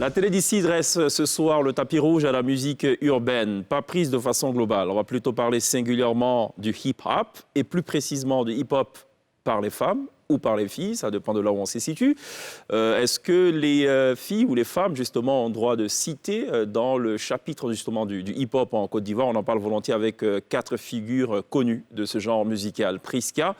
La télé d'ici dresse ce soir le tapis rouge à la musique urbaine, pas prise de façon globale. On va plutôt parler singulièrement du hip-hop et plus précisément du hip-hop par les femmes ou par les filles, ça dépend de là où on se situe. Est-ce que les filles ou les femmes, justement, ont droit de citer dans le chapitre, justement, du hip-hop en Côte d'Ivoire? On en parle volontiers avec 4 figures connues de ce genre musical. Priska,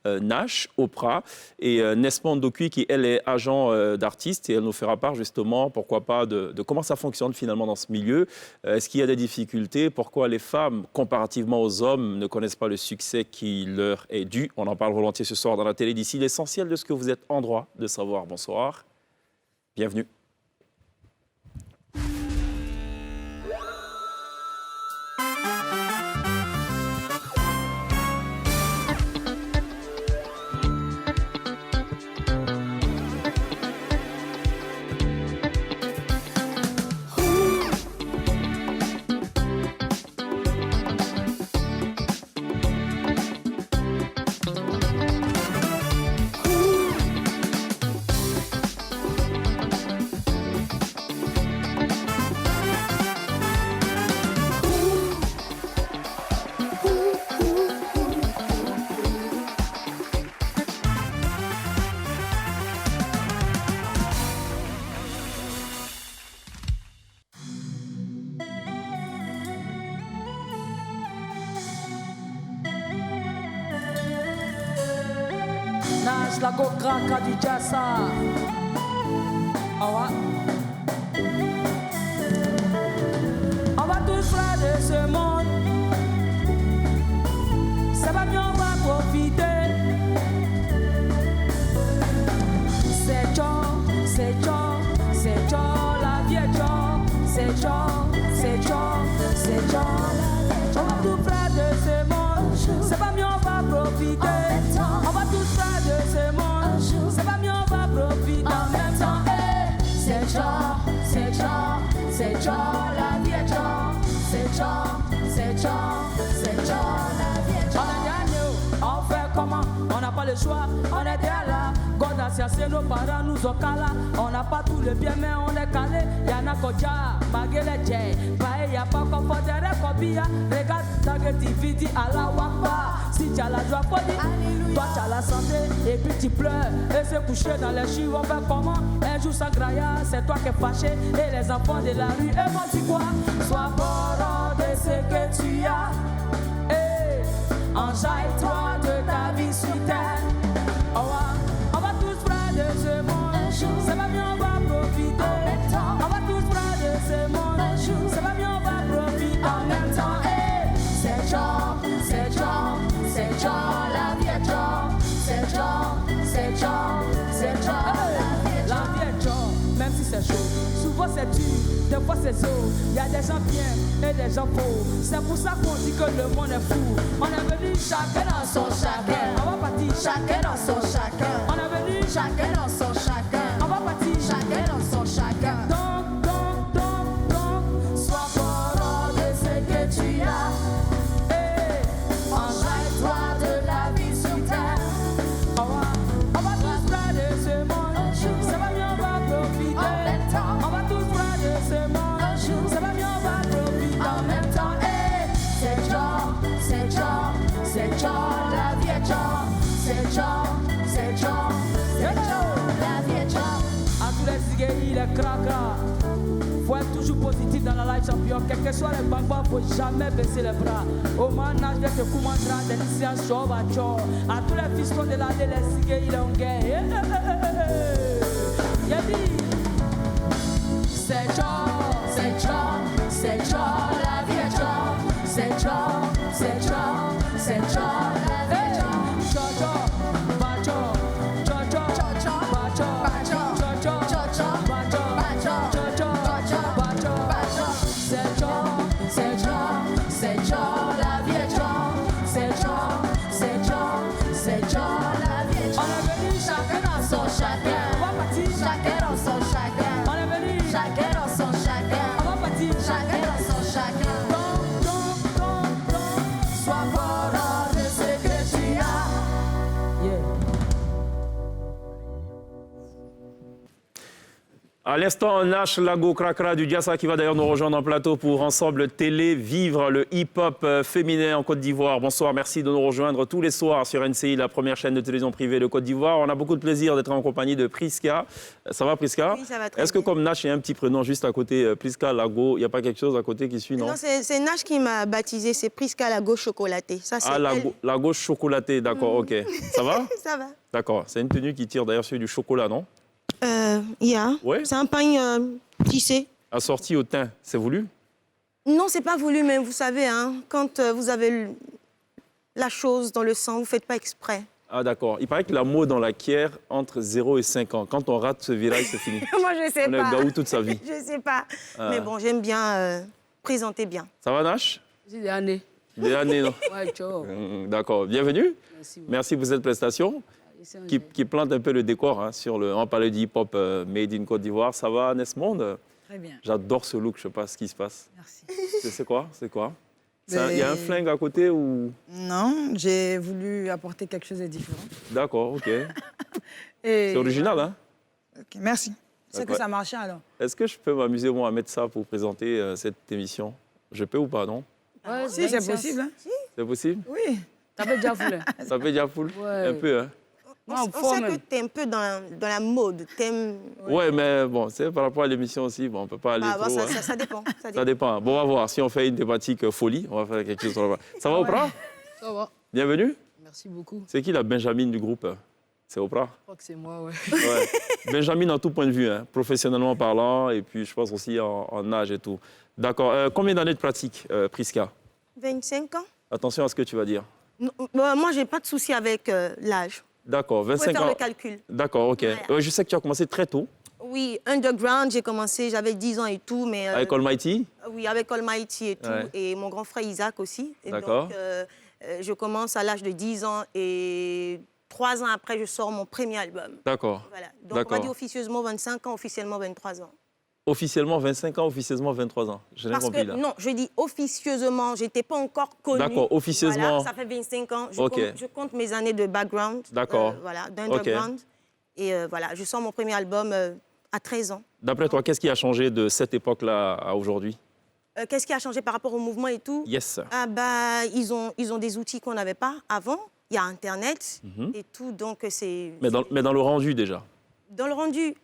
Nash, Oprah et Nesmond Dokui, qui, elle, est agent d'artiste et elle nous fera part, justement, pourquoi pas, de comment ça fonctionne, finalement, dans ce milieu. Est-ce qu'il y a des difficultés? Pourquoi les femmes, comparativement aux hommes, ne connaissent pas le succès qui leur est dû? On en parle volontiers ce soir dans la télé d'ici. L'essentiel de ce que vous êtes en droit de savoir. Bonsoir, bienvenue. Nash la go kraka du jassa. On va tous faire de ce monde. Ça va bien, on va profiter. C'est John, c'est John, c'est John, la vie est John. C'est John, c'est John, c'est John. On va tout faire de ce monde. Ça va bien, on va profiter. On va tous faire de ce monde. Ça va bien, on va profiter en même temps. C'est John, c'est John, c'est John, la vie est John. C'est John, c'est John, c'est John, la vie est John. On a gagné, on fait comment? On n'a pas le choix, on est déjà là. God a cherché nos parents, nous ont calé. On n'a pas tout le bien, mais on est calé. Yana Kodja, Magele Dje, Pae, y'a pas confort derrière Kobia. Regarde, t'as à la Wamba. Si tu as la joie, faut dire. Toi, tu as la santé, et puis tu pleures. Et se coucher dans les choux, on fait comment? Un jour sans graya, c'est toi qui es fâché. Et les enfants de la rue, et moi, dis quoi? Sois fort de ce que tu as. Et enjaille-toi de ta vie sur terre. On va tous faire de ce monde. Ça va bien, on va profiter. On va tous faire de ce monde. Ça va bien, on va profiter en même temps. C'est John, c'est John, c'est John, la vie est John. C'est John, c'est John, c'est John, la vie est John. Même si c'est chaud, souvent c'est dur, des fois c'est chaud. Il y a des gens bien et des gens faux. C'est pour ça qu'on dit que le monde est fou. On est venu chacun dans son chacun. On va partir chacun dans son chacun. On est venu chacun dans son chacun. On va partir chacun dans son chacun. Donc, sois fort de ce que tu as. Enjaille-toi de la vie sur terre. On va tous faire de ce monde. Ça va bien, on va profiter. On va tous faire de ce monde. Ça va bien, on va profiter en même temps. C'est John, c'est John, c'est John, la vie est John. C'est John, c'est John, c'est John, la vie est John. À tous les zigueis, les cracras. Faut être toujours positif dans la life champion. Quel que soit les bambas, faut jamais baisser les bras. Au manage de ce commandant, des lycéens chauves à chauve. À tous les fistons de l'année, les zigueis, ils ont gagné. C'est John, c'est John, c'est John, la vie est John. C'est John, c'est John, c'est John, la vie est John. Jojo, Bajo, Jojo, Jojo, Bajo, Bajo, Jojo, Jojo, Bajo, Bajo, Jojo, Jojo, Bajo, Bajo. C'est John, c'est John, c'est John, la vie est John. C'est John, c'est John, c'est John, la vie est John. On est venu chacun dans son chacun. On va partir chacun dans son chacun. On est venu chacun dans son chacun. À l'instant, Nash Lago Krakra du Diassa qui va d'ailleurs nous rejoindre en plateau pour Ensemble Télé, vivre le hip-hop féminin en Côte d'Ivoire. Bonsoir, merci de nous rejoindre tous les soirs sur NCI, la première chaîne de télévision privée de Côte d'Ivoire. On a beaucoup de plaisir d'être en compagnie de Priska. Ça va, Priska? Oui, ça va très Est-ce que bien. comme Nash, il y a un petit prénom juste à côté, Priska Lago, il n'y a pas quelque chose à côté qui suit, non? Non, c'est Nash qui m'a baptisé, c'est Priska Lago Chocolaté. Ça, c'est Ah, elle. Lago chocolatée, d'accord, ok. Ça va? Ça va. D'accord, c'est une tenue qui tire d'ailleurs sur du chocolat, non? Yeah. Ouais. C'est un pain tissé. Assorti au thym, c'est voulu? Non, c'est pas voulu, mais vous savez, hein, quand vous avez la chose dans le sang, vous faites pas exprès. Ah d'accord. Il paraît que l'amour dans la quière entre 0 et 5 ans. Quand on rate ce virage, c'est fini. Moi, je sais On est pas. gaou toute sa vie. Je sais pas. Ah. Mais bon, j'aime bien présenter bien. Ça va, Nash? J'ai des années. Des années, non? Ouais, ciao. D'accord. Bienvenue. Merci. Merci pour cette prestation qui plante un peu le décor. Hein, on parlait du hip-hop made in Côte d'Ivoire. Ça va, Nesmonde? Très bien, J'adore ce look. Je ne sais pas ce qui se passe. merci. C'est quoi? C'est quoi? Mais- Il y a un flingue à côté ou... Non, j'ai voulu apporter quelque chose de différent. D'accord, ok. Et- C'est original, hein? Ok, merci. C'est que D'accord. ça marchait alors. Est-ce que je peux m'amuser, moi, à mettre ça pour présenter cette émission? Je peux ou pas, non? Ouais, Si, c'est possible. Hein? C'est possible? Oui. T'avais déjà voulu. Ça fait déjà full? Ouais. Un peu, hein? Non, On fort sait même. que tu es un peu dans la mode. T'aimes... Ouais, mais bon, c'est par rapport à l'émission aussi. Bon, on ne peut pas aller Bah, trop. ça, hein. ça dépend. Ça Ça dépend. dépend. Bon, on va voir. Si on fait une thématique folie, on va faire quelque chose sur la... Ça va, Oprah? Ça va. Bienvenue. Merci beaucoup. C'est qui la Benjamin du groupe? C'est Oprah? Je crois que c'est moi, ouais. Ouais. Benjamin en tout point de vue, hein, professionnellement parlant, et puis je pense aussi en âge et tout. D'accord. Combien d'années de pratique, Priska? 25 ans. Attention à ce que tu vas dire. Non, moi, j'ai pas de souci avec l'âge. D'accord, Vous pouvez 25 faire ans. le calcul. D'accord, ok. Voilà. Ouais, je sais que tu as commencé très tôt Oui, underground, j'ai commencé, j'avais 10 ans et tout, mais... avec Almighty. Oui, avec Almighty et tout, Ouais. et mon grand frère Isaac aussi. Et D'accord. donc, je commence à l'âge de 10 ans et 3 ans après, je sors mon premier album. D'accord. Voilà. Donc, on D'accord. va dire officieusement 25 ans, officiellement 23 ans. Officiellement 25 ans, officieusement 23 ans. Je n'ai Parce compris que, là. non, je dis officieusement, je n'étais pas encore connue. D'accord, officieusement. Voilà, ça fait 25 ans. Ok. Je compte mes années de background. D'accord. Voilà, d'underground. Et voilà, je sors mon premier album à 13 ans. D'après toi, qu'est-ce qui a changé de cette époque-là à aujourd'hui? Qu'est-ce qui a changé par rapport au mouvement et tout? Yes. Ah bah, ils ont des outils qu'on n'avait pas avant. Il y a Internet et tout, donc c'est... Mais dans le rendu déjà. Dans le rendu,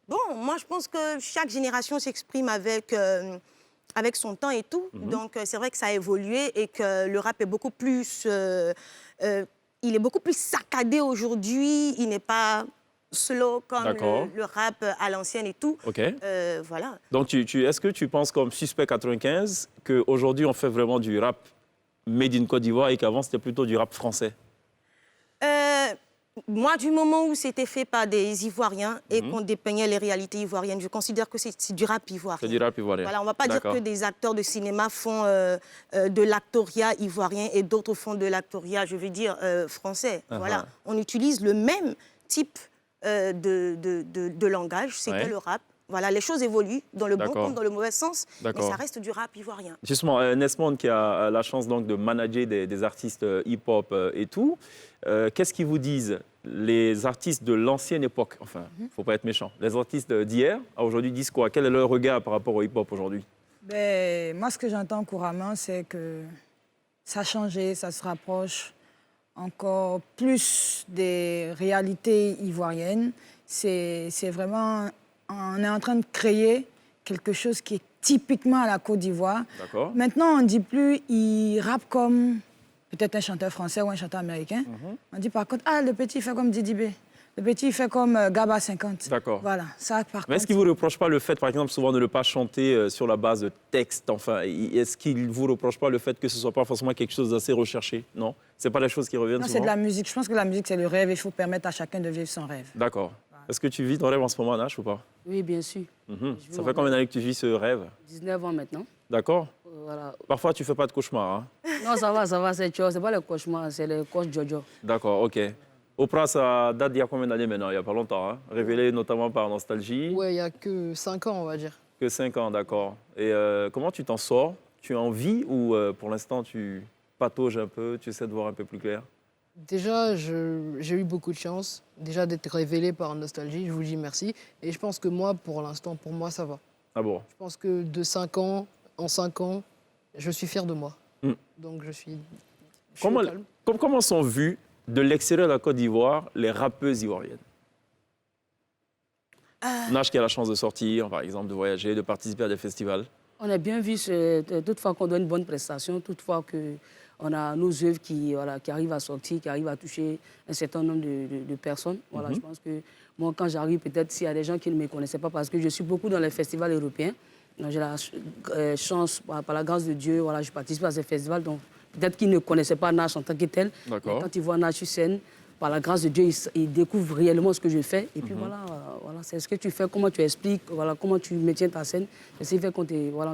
bon, moi je pense que chaque génération s'exprime avec son temps et tout. Donc c'est vrai que ça a évolué et que le rap est beaucoup plus... il est beaucoup plus saccadé aujourd'hui. Il n'est pas slow comme D'accord. le rap à l'ancienne et tout. OK. Voilà. Donc, est-ce que tu penses comme Suspect 95 qu'aujourd'hui, on fait vraiment du rap made in Côte d'Ivoire et qu'avant, c'était plutôt du rap français? Moi, du moment où c'était fait par des Ivoiriens et qu'on dépeignait les réalités ivoiriennes, je considère que c'est du rap ivoirien. C'est du rap ivoirien. Voilà, on ne va pas dire D'accord. que des acteurs de cinéma font de l'actoria ivoirien et d'autres font de l'actoria, je veux dire, français. Voilà, on utilise le même type de langage, c'était Ouais. le rap. Voilà, les choses évoluent dans le bon D'accord. comme dans le mauvais sens, mais D'accord. ça reste du rap ivoirien. Justement, Nesmond qui a la chance donc de manager des artistes hip-hop et tout, qu'est-ce qu'ils vous disent les artistes de l'ancienne époque? Enfin, il ne faut pas être méchant. Les artistes d'hier, à aujourd'hui, disent quoi? Quel est leur regard par rapport au hip-hop aujourd'hui? Ben, moi, ce que j'entends couramment, c'est que ça a changé, ça se rapproche encore plus des réalités ivoiriennes. C'est vraiment... On est en train de créer quelque chose qui est typiquement à la Côte d'Ivoire. D'accord. Maintenant, on ne dit plus il rappe comme peut-être un chanteur français ou un chanteur américain. On dit par contre, ah, le petit fait comme Didi B. Le petit fait comme Gaba 50. D'accord. Voilà, ça par Mais est-ce contre... qu'il ne vous reproche pas le fait, par exemple, souvent de ne pas chanter sur la base de texte? Enfin, est-ce qu'il ne vous reproche pas le fait que ce ne soit pas forcément quelque chose d'assez recherché? Non? Ce n'est pas les choses qui reviennent Non, c'est souvent? de la musique. Je pense que la musique, c'est le rêve. Il faut permettre à chacun de vivre son rêve. D'accord. Est-ce que tu vis ton rêve en ce moment, Nash, ou pas? Oui, bien sûr. Ça fait combien d'années que tu vis ce rêve? 19 ans maintenant. D'accord. Voilà. Parfois, tu ne fais pas de cauchemar, hein? Non, ça va, c'est ciao. C'est pas le cauchemar, c'est le coach Jojo. D'accord, OK. Oprah, ça date d'il y a combien d'années maintenant? Il n'y a pas longtemps, hein? Révélé notamment par Nostalgie. Ouais, il n'y a que 5 ans, on va dire. Que 5 ans, d'accord. Et comment tu t'en sors? Tu as envie ou pour l'instant, tu patauges un peu, tu essaies de voir un peu plus clair? Déjà, j'ai eu beaucoup de chance. Déjà d'être révélé par Nostalgie, je vous dis merci. Et je pense que moi, pour l'instant, pour moi, ça va. Ah bon? Je pense que en 5 ans, je suis fier de moi. Mm. Donc je suis Comment, au calme. comment sont vues de l'extérieur de la Côte d'Ivoire les rappeuses ivoiriennes? Nash qui a la chance de sortir, par exemple, de voyager, de participer à des festivals. On a bien vu, toutefois qu'on donne une bonne prestation, toutefois qu'on a nos œuvres qui arrivent à sortir, qui arrivent à toucher un certain nombre de personnes. Voilà, je pense que moi, quand j'arrive, peut-être s'il y a des gens qui ne me connaissaient pas, parce que je suis beaucoup dans les festivals européens, j'ai la chance, par la grâce de Dieu, voilà, je participe à ces festivals, donc peut-être qu'ils ne connaissaient pas Nash en tant que tel. D'accord. Quand ils voient Nash sur scène, par la grâce de Dieu, ils découvrent réellement ce que je fais. Et puis voilà, c'est ce que tu fais, comment tu expliques, voilà, comment tu maintiens ta scène. C'est ce qui fait qu'on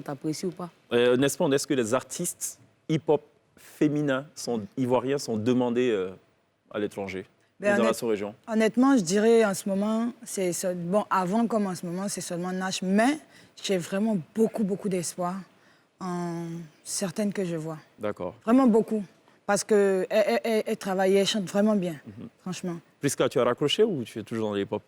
t'apprécie ou pas. N'est-ce pas, est-ce que les artistes hip-hop féminins ivoiriens sont demandés à l'étranger, dans la sous-région? Honnêtement, je dirais en ce moment, bon, avant comme en ce moment, c'est seulement Nash, mais j'ai vraiment beaucoup d'espoir en certaines que je vois. D'accord. Vraiment beaucoup. Parce qu'elle travaille, elle chante vraiment bien, franchement. Priska, tu as raccroché ou tu es toujours dans le hip-hop?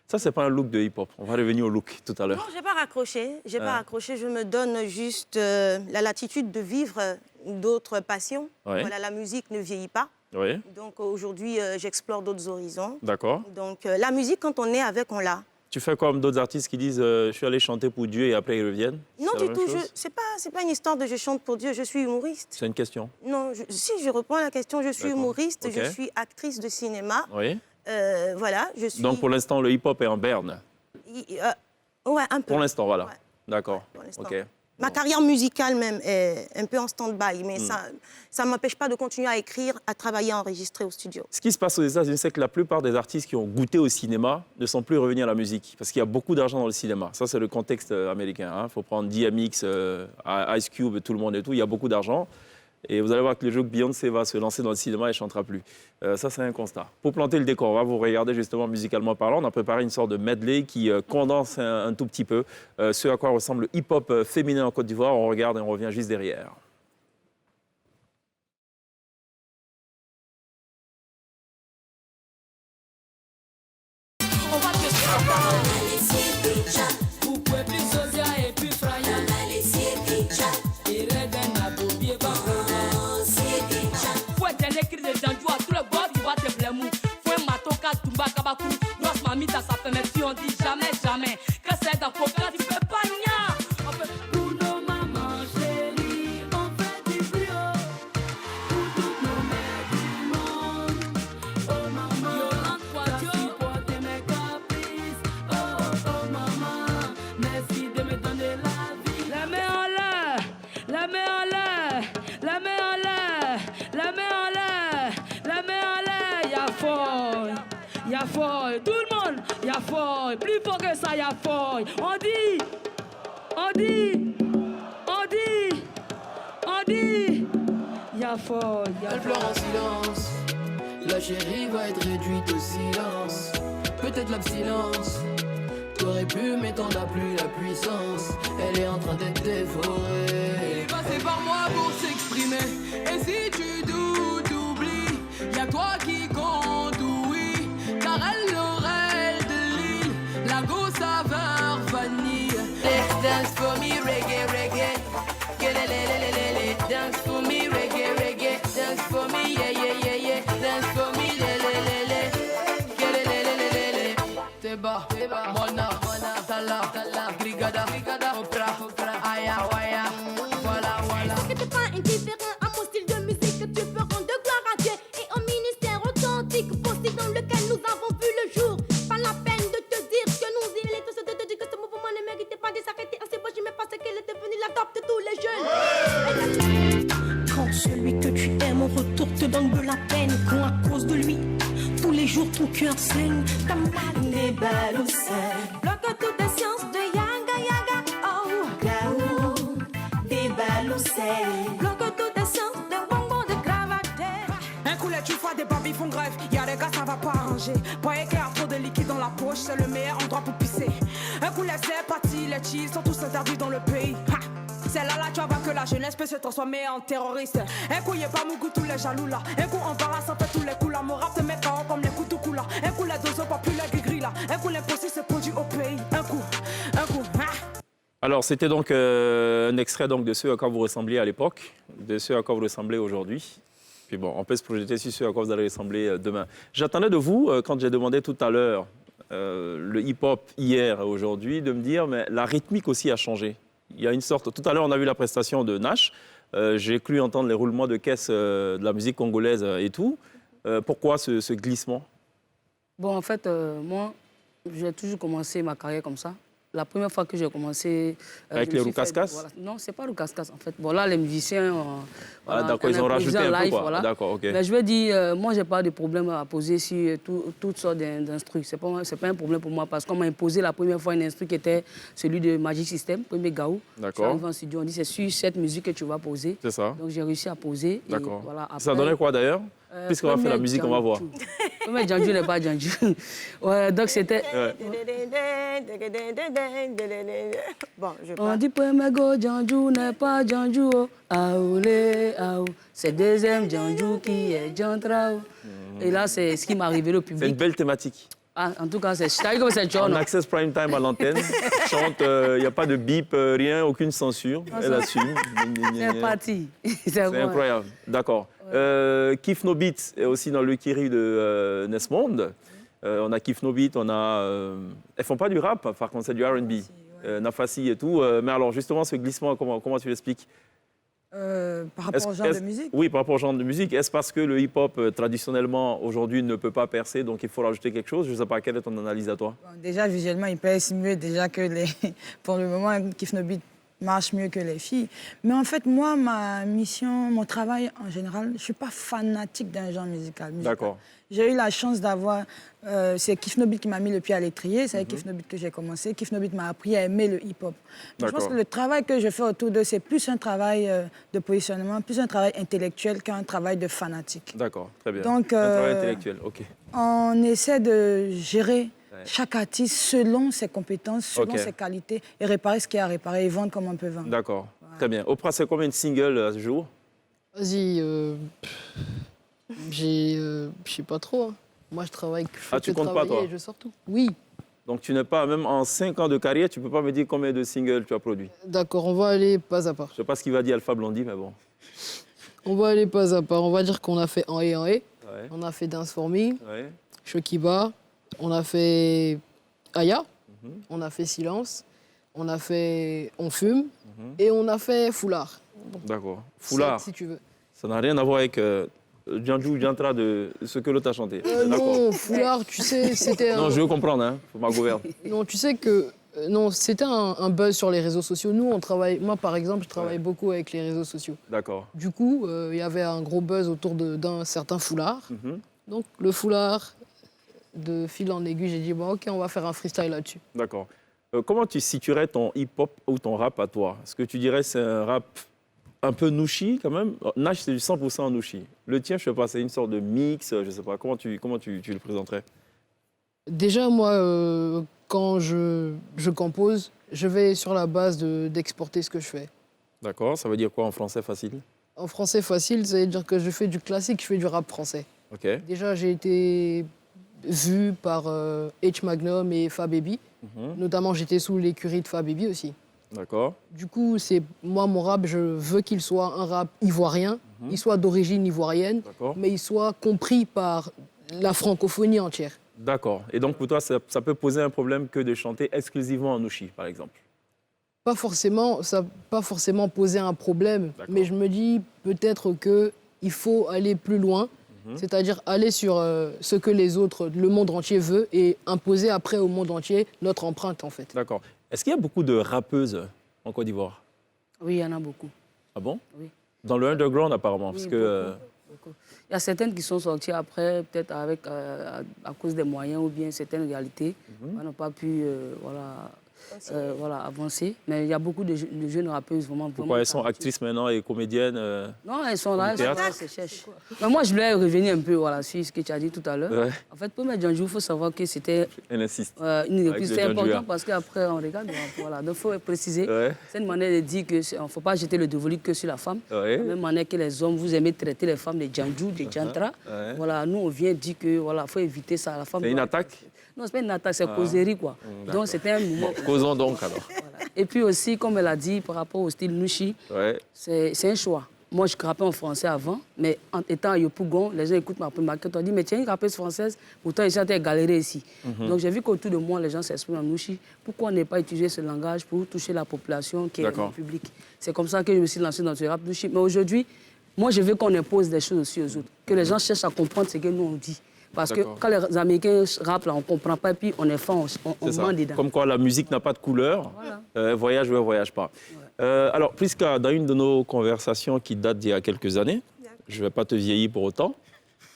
Ça, c'est pas un look de hip-hop. On va revenir au look tout à l'heure. Non, je n'ai pas raccroché. Pas raccroché. Je me donne juste la latitude de vivre d'autres passions. Ouais. Voilà, la musique ne vieillit pas. Oui, Donc aujourd'hui, j'explore d'autres horizons. d'accord. Donc la musique, quand on est avec, on l'a. Tu fais comme d'autres artistes qui disent je suis allé chanter pour Dieu et après ils reviennent? Non, C'est la du même tout. chose? C'est pas une histoire de je chante pour Dieu, je suis humoriste. C'est une question. Non, si je reprends la question, je suis D'accord. humoriste, Ok. je suis actrice de cinéma. Oui. Voilà, je suis. Donc pour l'instant, le hip-hop est en berne. Ouais, un peu. Pour l'instant, voilà. Ouais. D'accord. Pour l'instant. Ok. Ma carrière musicale même est un peu en stand-by, mais ça ne m'empêche pas de continuer à écrire, à travailler, à enregistrer au studio. Ce qui se passe aux États-Unis, c'est que la plupart des artistes qui ont goûté au cinéma ne sont plus revenus à la musique, parce qu'il y a beaucoup d'argent dans le cinéma. Ça, c'est le contexte américain. Il faut prendre DMX, Ice Cube, tout le monde et tout. Il y a beaucoup d'argent. Et vous allez voir que le jour que Beyoncé va se lancer dans le cinéma, elle ne chantera plus. Ça, c'est un constat. Pour planter le décor, on va vous regarder justement musicalement parlant. On a préparé une sorte de medley qui condense un tout petit peu ce à quoi ressemble le hip-hop féminin en Côte d'Ivoire. On regarde et on revient juste derrière. On va te vous pouvez plus Sosia et plus Fraya. Et Reden a bobié pas. Faut être écrit de Janjou à tout le bord, il va te blemou. Faut un matoka, tumba, kabakou. Grosse mamita, ça fait même si on dit jamais, jamais. Que c'est dans Coca, tu peux pas nia. Pour nos mamans chéries, on fait du brio. Pour toutes nos mères du monde. Oh maman, merci pour tes mes caprices. Oh maman, merci de me donner la vie. La main en l'air, la main en l'air, la main en l'air, la main en l'air, la main en l'air. Y'a fort, y'a fort, tout le monde, y'a fort, plus fort que ça, y'a fort. On dit, on dit, on dit, on dit, y'a fort, y'a Elle pleure en silence. La chérie va être réduite au silence. Peut-être l'abstinence. T'aurais pu, mais t'en as plus la puissance. Elle est en train d'être dévorée. Il est passé par moi pour s'exprimer. Et si tu doutes, oublie. Y'a toi qui compte, oui. Car elle l'oreille de l'île. La go saveur vanille. Dance for me, reggae, reggae. Gelelelelele. Dance for me, reggae, reggae. Dance for me, yeah, yeah, yeah, yeah. Dance for me, lelelelele. Gelelelelele. Teba, Mona, Tala, Brigada, Opra, Aya, Waya. Voilà, voilà. Est-ce que t'es pas indifférent à mon style de musique? Tu peux rendre gloire à Dieu et au ministère authentique, possible dans lequel nous avons vu le jour. Pas la peine de te dire que nous, il est tous de te dire que ce mouvement ne méritait pas de s'arrêter. Ainsi, moi, je me pense qu'elle est devenue la top de tous les jeunes. Quand celui que tu aimes en retour te donne de la peine, quand à cause de lui, tous les jours ton cœur saigne, comme des balles au sel. Bloque toutes les sciences de Yaga Yaga, oh, Gaou, des balles au sel. Bloque toutes les sciences de bonbon de cravate. Un coulet, tu vois, des babys font grève. Y'a des gars, ça va pas arranger. Pas éclair, trop de liquide dans la poche, c'est le meilleur endroit pour pisser. Un coulet, c'est parti, les cheese sont tous interdits dans le pays. Ha! C'est là, tu vas voir que la jeunesse peut se transformer en terroriste. Un coup, y'a pas Mougou, tous les jaloux là. Un coup, embarrassant, fait tous les coups là. Mon rap te met KO comme les coups tout coups là. Un coup, les doses populaires gris là. Un coup, l'impossible se produit au pays. Un coup, ah. Alors, c'était donc un extrait donc, de ce à quoi vous ressembliez à l'époque, de ce à quoi vous ressemblez aujourd'hui. Puis bon, on peut se projeter sur ce à quoi vous allez ressembler demain. J'attendais de vous, quand j'ai demandé tout à l'heure le hip-hop hier et aujourd'hui, de me dire, mais la rythmique aussi a changé. Il y a une sorte... Tout à l'heure, on a vu la prestation de Nash. J'ai cru entendre les roulements de caisse de la musique congolaise et tout. Pourquoi ce glissement? Bon, en fait, moi, j'ai toujours commencé ma carrière comme ça. La première fois que j'ai commencé... Avec les Roukas-Kas? Voilà. Non, c'est pas Roukas-Kas, en fait. Bon, là, les musiciens... Voilà, d'accord, ils ont rajouté un peu, quoi. Voilà. D'accord, ok. Mais je veux dire, moi, je n'ai pas de problème à poser sur toutes sortes d'instruments. Ce n'est pas un problème pour moi, parce qu'on m'a imposé la première fois un instrument qui était celui de Magic System, premier Gaou. D'accord. J'arrive en studio, on dit, c'est sur cette musique que tu vas poser. C'est ça. Donc, j'ai réussi à poser. D'accord. Voilà, après, ça donnait quoi, d'ailleurs? Puisqu'on va faire la musique, on va voir. Mais Djandju n'est pas Djandju. Ouais, donc c'était... Ouais. Bon, je On pars. dit premier go Djandju n'est pas Djandju. Oh. Aoulé, aou. C'est deuxième Djandju qui est Djantrao. Et là, c'est ce qui m'est arrivé au C'est une public. belle thématique. Ah, en tout cas, c'est comme c'est En John. access prime time à l'antenne, chante, il n'y a pas de bip, rien, aucune censure. Elle assume. C'est parti. C'est incroyable. D'accord. Kif No Beat est aussi dans le Kiri de Nesmond. On a Kif No Beat, on a... elles font pas du rap, par contre, c'est du R&B. Nafasi et tout. Mais alors, justement, ce glissement, comment tu l'expliques? Par rapport au genre de musique. Oui, par rapport au genre de musique. Est-ce parce que le hip-hop, traditionnellement, aujourd'hui, ne peut pas percer, donc il faut rajouter quelque chose? Je ne sais pas, quelle est ton analyse à toi? Bon, déjà, visuellement, il perce mieux déjà que les... Pour le moment, Kif No Beat marche mieux que les filles. Mais en fait, moi, ma mission, mon travail en général, je ne suis pas fanatique d'un genre musical. D'accord. J'ai eu la chance d'avoir... c'est Kif No Beat qui m'a mis le pied à l'étrier. C'est avec Kif No Beat que j'ai commencé. Kif No Beat m'a appris à aimer le hip-hop. Je pense que le travail que je fais autour d'eux, c'est plus un travail de positionnement, plus un travail intellectuel qu'un travail de fanatique. D'accord, très bien. Donc, un travail intellectuel, ok. On essaie de gérer chaque artiste selon ses compétences, selon ses qualités, et réparer ce qu'il y a à réparer et vendre comme on peut vendre. D'accord, très bien. Oprah, c'est combien de singles à ce jour? Vas-y, je sais pas trop. Hein. Moi, je travaille. Tu comptes pas, toi? Et je sors tout. Oui. Donc, tu n'es pas, même en 5 ans de carrière, tu ne peux pas me dire combien de singles tu as produit? D'accord, on va aller pas à pas. Je ne sais pas ce qu'il va dire Alpha Blondy, mais bon. On va aller pas à pas. On va dire qu'on a fait en et. Ouais. On a fait Dance for Me, Ouais. Shokiba, on a fait Aya, on a fait Silence, on a fait On fume et on a fait Foulard. D'accord. Foulard, Si tu veux. ça n'a rien à voir avec Djandju ou Djantra de ce que l'autre a chanté. D'accord. Non, Foulard, tu sais, c'était Non, je veux comprendre, hein, pour ma gouverne. Non, tu sais que... non, c'était un buzz sur les réseaux sociaux. Nous, on travaille... Moi, par exemple, je travaille beaucoup avec les réseaux sociaux. D'accord. Du coup, il y avait un gros buzz autour d'un certain foulard. Mhm. Donc, le foulard, de fil en aiguille, j'ai dit, bon, OK, on va faire un freestyle là-dessus. D'accord. Comment tu situerais ton hip-hop ou ton rap à toi? Est-ce que tu dirais que c'est un rap un peu nouchi quand même? Nash, c'est du 100% nouchi. Le tien, je sais pas, c'est une sorte de mix, je sais pas. Comment tu le présenterais? Déjà, moi, quand je compose, je vais sur la base d'exporter ce que je fais. D'accord, ça veut dire quoi en français facile? En français facile, ça veut dire que je fais du classique, je fais du rap français. Ok. Déjà, j'ai été vu par H Magnum et Fababy. Notamment, j'étais sous l'écurie de Fababy aussi. D'accord. Du coup, c'est moi, mon rap, je veux qu'il soit un rap ivoirien, il soit d'origine ivoirienne, mais il soit compris par la francophonie entière. D'accord. Et donc, pour toi, ça peut poser un problème que de chanter exclusivement en nouchi, par exemple? Pas forcément, ça n'a pas forcément posé un problème, mais je me dis peut-être qu'il faut aller plus loin, c'est-à-dire aller sur ce que les autres, le monde entier veut, et imposer après au monde entier notre empreinte, en fait. D'accord. Est-ce qu'il y a beaucoup de rappeuses en Côte d'Ivoire? Oui, il y en a beaucoup. Ah bon? Oui. Dans le underground, apparemment, parce que... Beaucoup. Il y a certaines qui sont sorties après, peut-être à cause des moyens ou bien certaines réalités. On n'a pas pu voilà, avancé. Mais il y a beaucoup de jeunes rappeuses vraiment. Pourquoi elles sont actrices maintenant et comédiennes Non, elles sont là, théâtre. elles se cherchent. Mais moi, je voulais revenir un peu voilà, sur ce que tu as dit tout à l'heure. Ouais. En fait, pour mettre Djanjou, il faut savoir que c'était Elle insiste. une Avec reprise. le C'est Djanjouya. important parce qu'après, on regarde. Voilà. Donc, il faut préciser. Ouais. C'est une manière de dire qu'il ne faut pas jeter le dévolu que sur la femme. Ouais. De la même manière que les hommes, vous aimez traiter les femmes de Djanjou, de Djantra. Ouais. Voilà, nous, on vient dire que voilà, faut éviter ça. La femme C'est une doit- attaque. Non, c'est pas une attaque, c'est causerie, quoi. Donc, c'était un mouvement. Causons donc alors. Voilà. Et puis aussi, comme elle a dit, par rapport au style Nushi, Ouais. c'est un choix. Moi, je rappais en français avant, mais en étant à Yopougon, les gens écoutent ma maquette, on dit, mais tiens, une rappeuse française, pourtant, ils chantent galéré ici. Donc, j'ai vu qu'autour de moi, les gens s'expriment en Nushi. Pourquoi ne pas utiliser ce langage pour toucher la population qui est D'accord. le public? C'est comme ça que je me suis lancé dans ce rap Nushi. Mais aujourd'hui, moi, je veux qu'on impose des choses aussi aux autres, que les gens cherchent à comprendre ce que nous, on dit. Parce que D'accord. quand les Américains rappent, là, on ne comprend pas, et puis on est fort, on C'est ça. ment dedans. Comme quoi la musique n'a pas de couleur. Voyage ou voyage pas. Alors, Prisca, dans une de nos conversations qui date d'il y a quelques années, je ne vais pas te vieillir pour autant,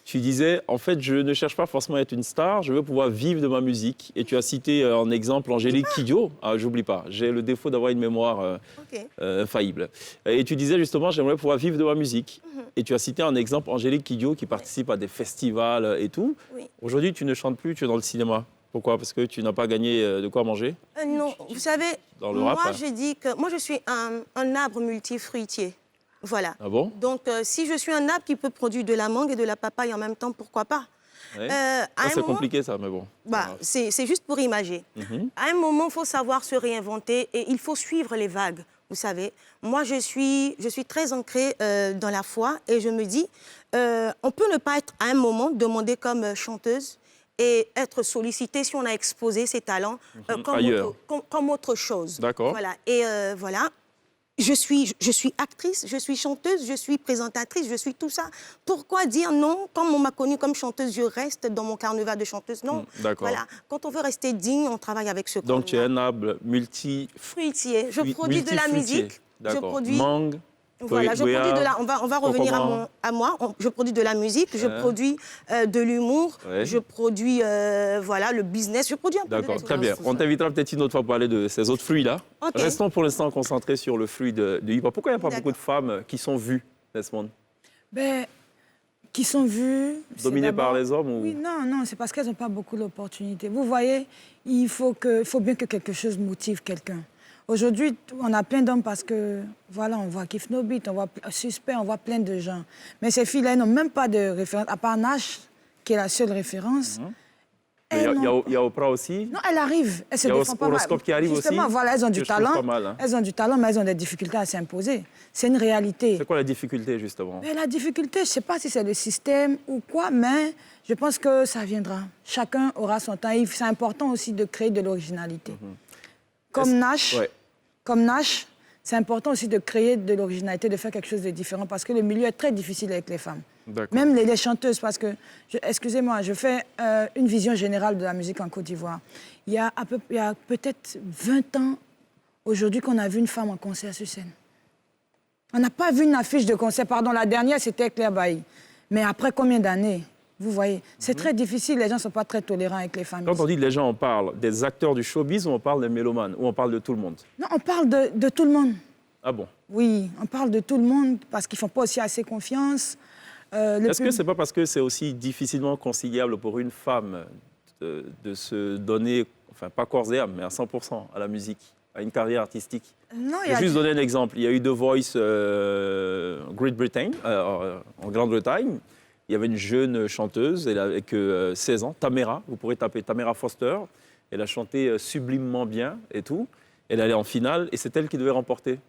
tu disais, en fait, je ne cherche pas forcément à être une star, je veux pouvoir vivre de ma musique. Et tu as cité en exemple Angélique Kidjo. Ah, j'oublie pas, j'ai le défaut d'avoir une mémoire Ok. infaillible. Et tu disais justement, j'aimerais pouvoir vivre de ma musique. Et tu as cité en exemple Angélique Kidjo qui participe à des festivals et tout. Oui. Aujourd'hui, tu ne chantes plus, tu es dans le cinéma. Pourquoi? Parce que tu n'as pas gagné de quoi manger? Non, vous savez, Dans le moi, rap, hein. je dis que moi, je suis un arbre multifruitier. Voilà. Ah bon? Donc, si je suis un arbre qui peut produire de la mangue et de la papaye en même temps, pourquoi pas? Ouais. À Ça, un c'est moment- compliqué ça, mais bon. Bah, c'est juste pour imager. À un moment, il faut savoir se réinventer et il faut suivre les vagues. Vous savez, moi, je suis très ancrée dans la foi et je me dis, on peut ne pas être à un moment demandée comme chanteuse et être sollicité si on a exposé ses talents Ailleurs. comme autre chose. D'accord. Voilà. Et voilà. Je suis actrice, je suis chanteuse, je suis présentatrice, je suis tout ça. Pourquoi dire non? Comme on m'a connue comme chanteuse, je reste dans mon carnaval de chanteuse. Non. D'accord. Voilà. Quand on veut rester digne, on travaille avec ce Donc tu es un arbre fruitier. Je produis de la multifruitier. musique. Je D'accord. produis. Mangue, Voilà, je goyave, produis de la. On va revenir concombre. à moi. Je produis de la musique, je produis de l'humour, Ouais. je produis voilà le business. Je produis un peu de D'accord, tout. très bien. On t'invitera peut-être une autre fois pour parler de ces autres fruits-là. Ok. Restons pour l'instant concentrés sur le fruit de hip-hop. Pourquoi il n'y a pas beaucoup de femmes qui sont vues, Desmond? Ben, qui sont vues. c'est Dominées par d'abord- les hommes ou... Oui, non, c'est parce qu'elles n'ont pas beaucoup d'opportunités. Vous voyez, il faut bien que quelque chose motive quelqu'un. Aujourd'hui, on a plein d'hommes parce que, voilà, on voit Kif No Beat, on voit Suspect, on voit plein de gens. Mais ces filles-là, elles n'ont même pas de référence, à part Nash, qui est la seule référence. Mais il y a Oprah aussi. Non, elle arrive, elle se Il y a défend pas mal. Horoscope qui arrive Justement, aussi, voilà, elles ont que du je trouve talent. pas mal, hein. Elles ont du talent, mais elles ont des difficultés à s'imposer. C'est une réalité. C'est quoi la difficulté, justement? Mais la difficulté, je ne sais pas si c'est le système ou quoi, mais je pense que ça viendra. Chacun aura son temps. Et c'est important aussi de créer de l'originalité. Comme Nash, Ouais. comme Nash, c'est important aussi de créer de l'originalité, de faire quelque chose de différent, parce que le milieu est très difficile avec les femmes. D'accord. Même les chanteuses, parce que, excusez-moi, je fais une vision générale de la musique en Côte d'Ivoire. Il y a peut-être 20 ans, aujourd'hui, qu'on a vu une femme en concert sur scène. On n'a pas vu une affiche de concert. Pardon, la dernière, c'était Claire Bailly. Mais après combien d'années? Vous voyez, c'est très difficile. Les gens ne sont pas très tolérants avec les femmes. Quand on dit les gens, on parle des acteurs du showbiz ou on parle des mélomanes ou on parle de tout le monde? Non, on parle de tout le monde. Ah bon? Oui, on parle de tout le monde parce qu'ils ne font pas aussi assez confiance. Est-ce que c'est pas parce que c'est aussi difficilement conciliable pour une femme de se donner, enfin pas corps et âme, mais à 100% à la musique, à une carrière artistique? Non, Je vais juste donner un exemple. Il y a eu The Voice Great Britain, en Grande-Bretagne. Il y avait une jeune chanteuse, elle avait que 16 ans, Tamera, vous pourrez taper Tamera Foster. Elle a chanté sublimement bien et tout. Elle allait en finale et c'est elle qui devait remporter.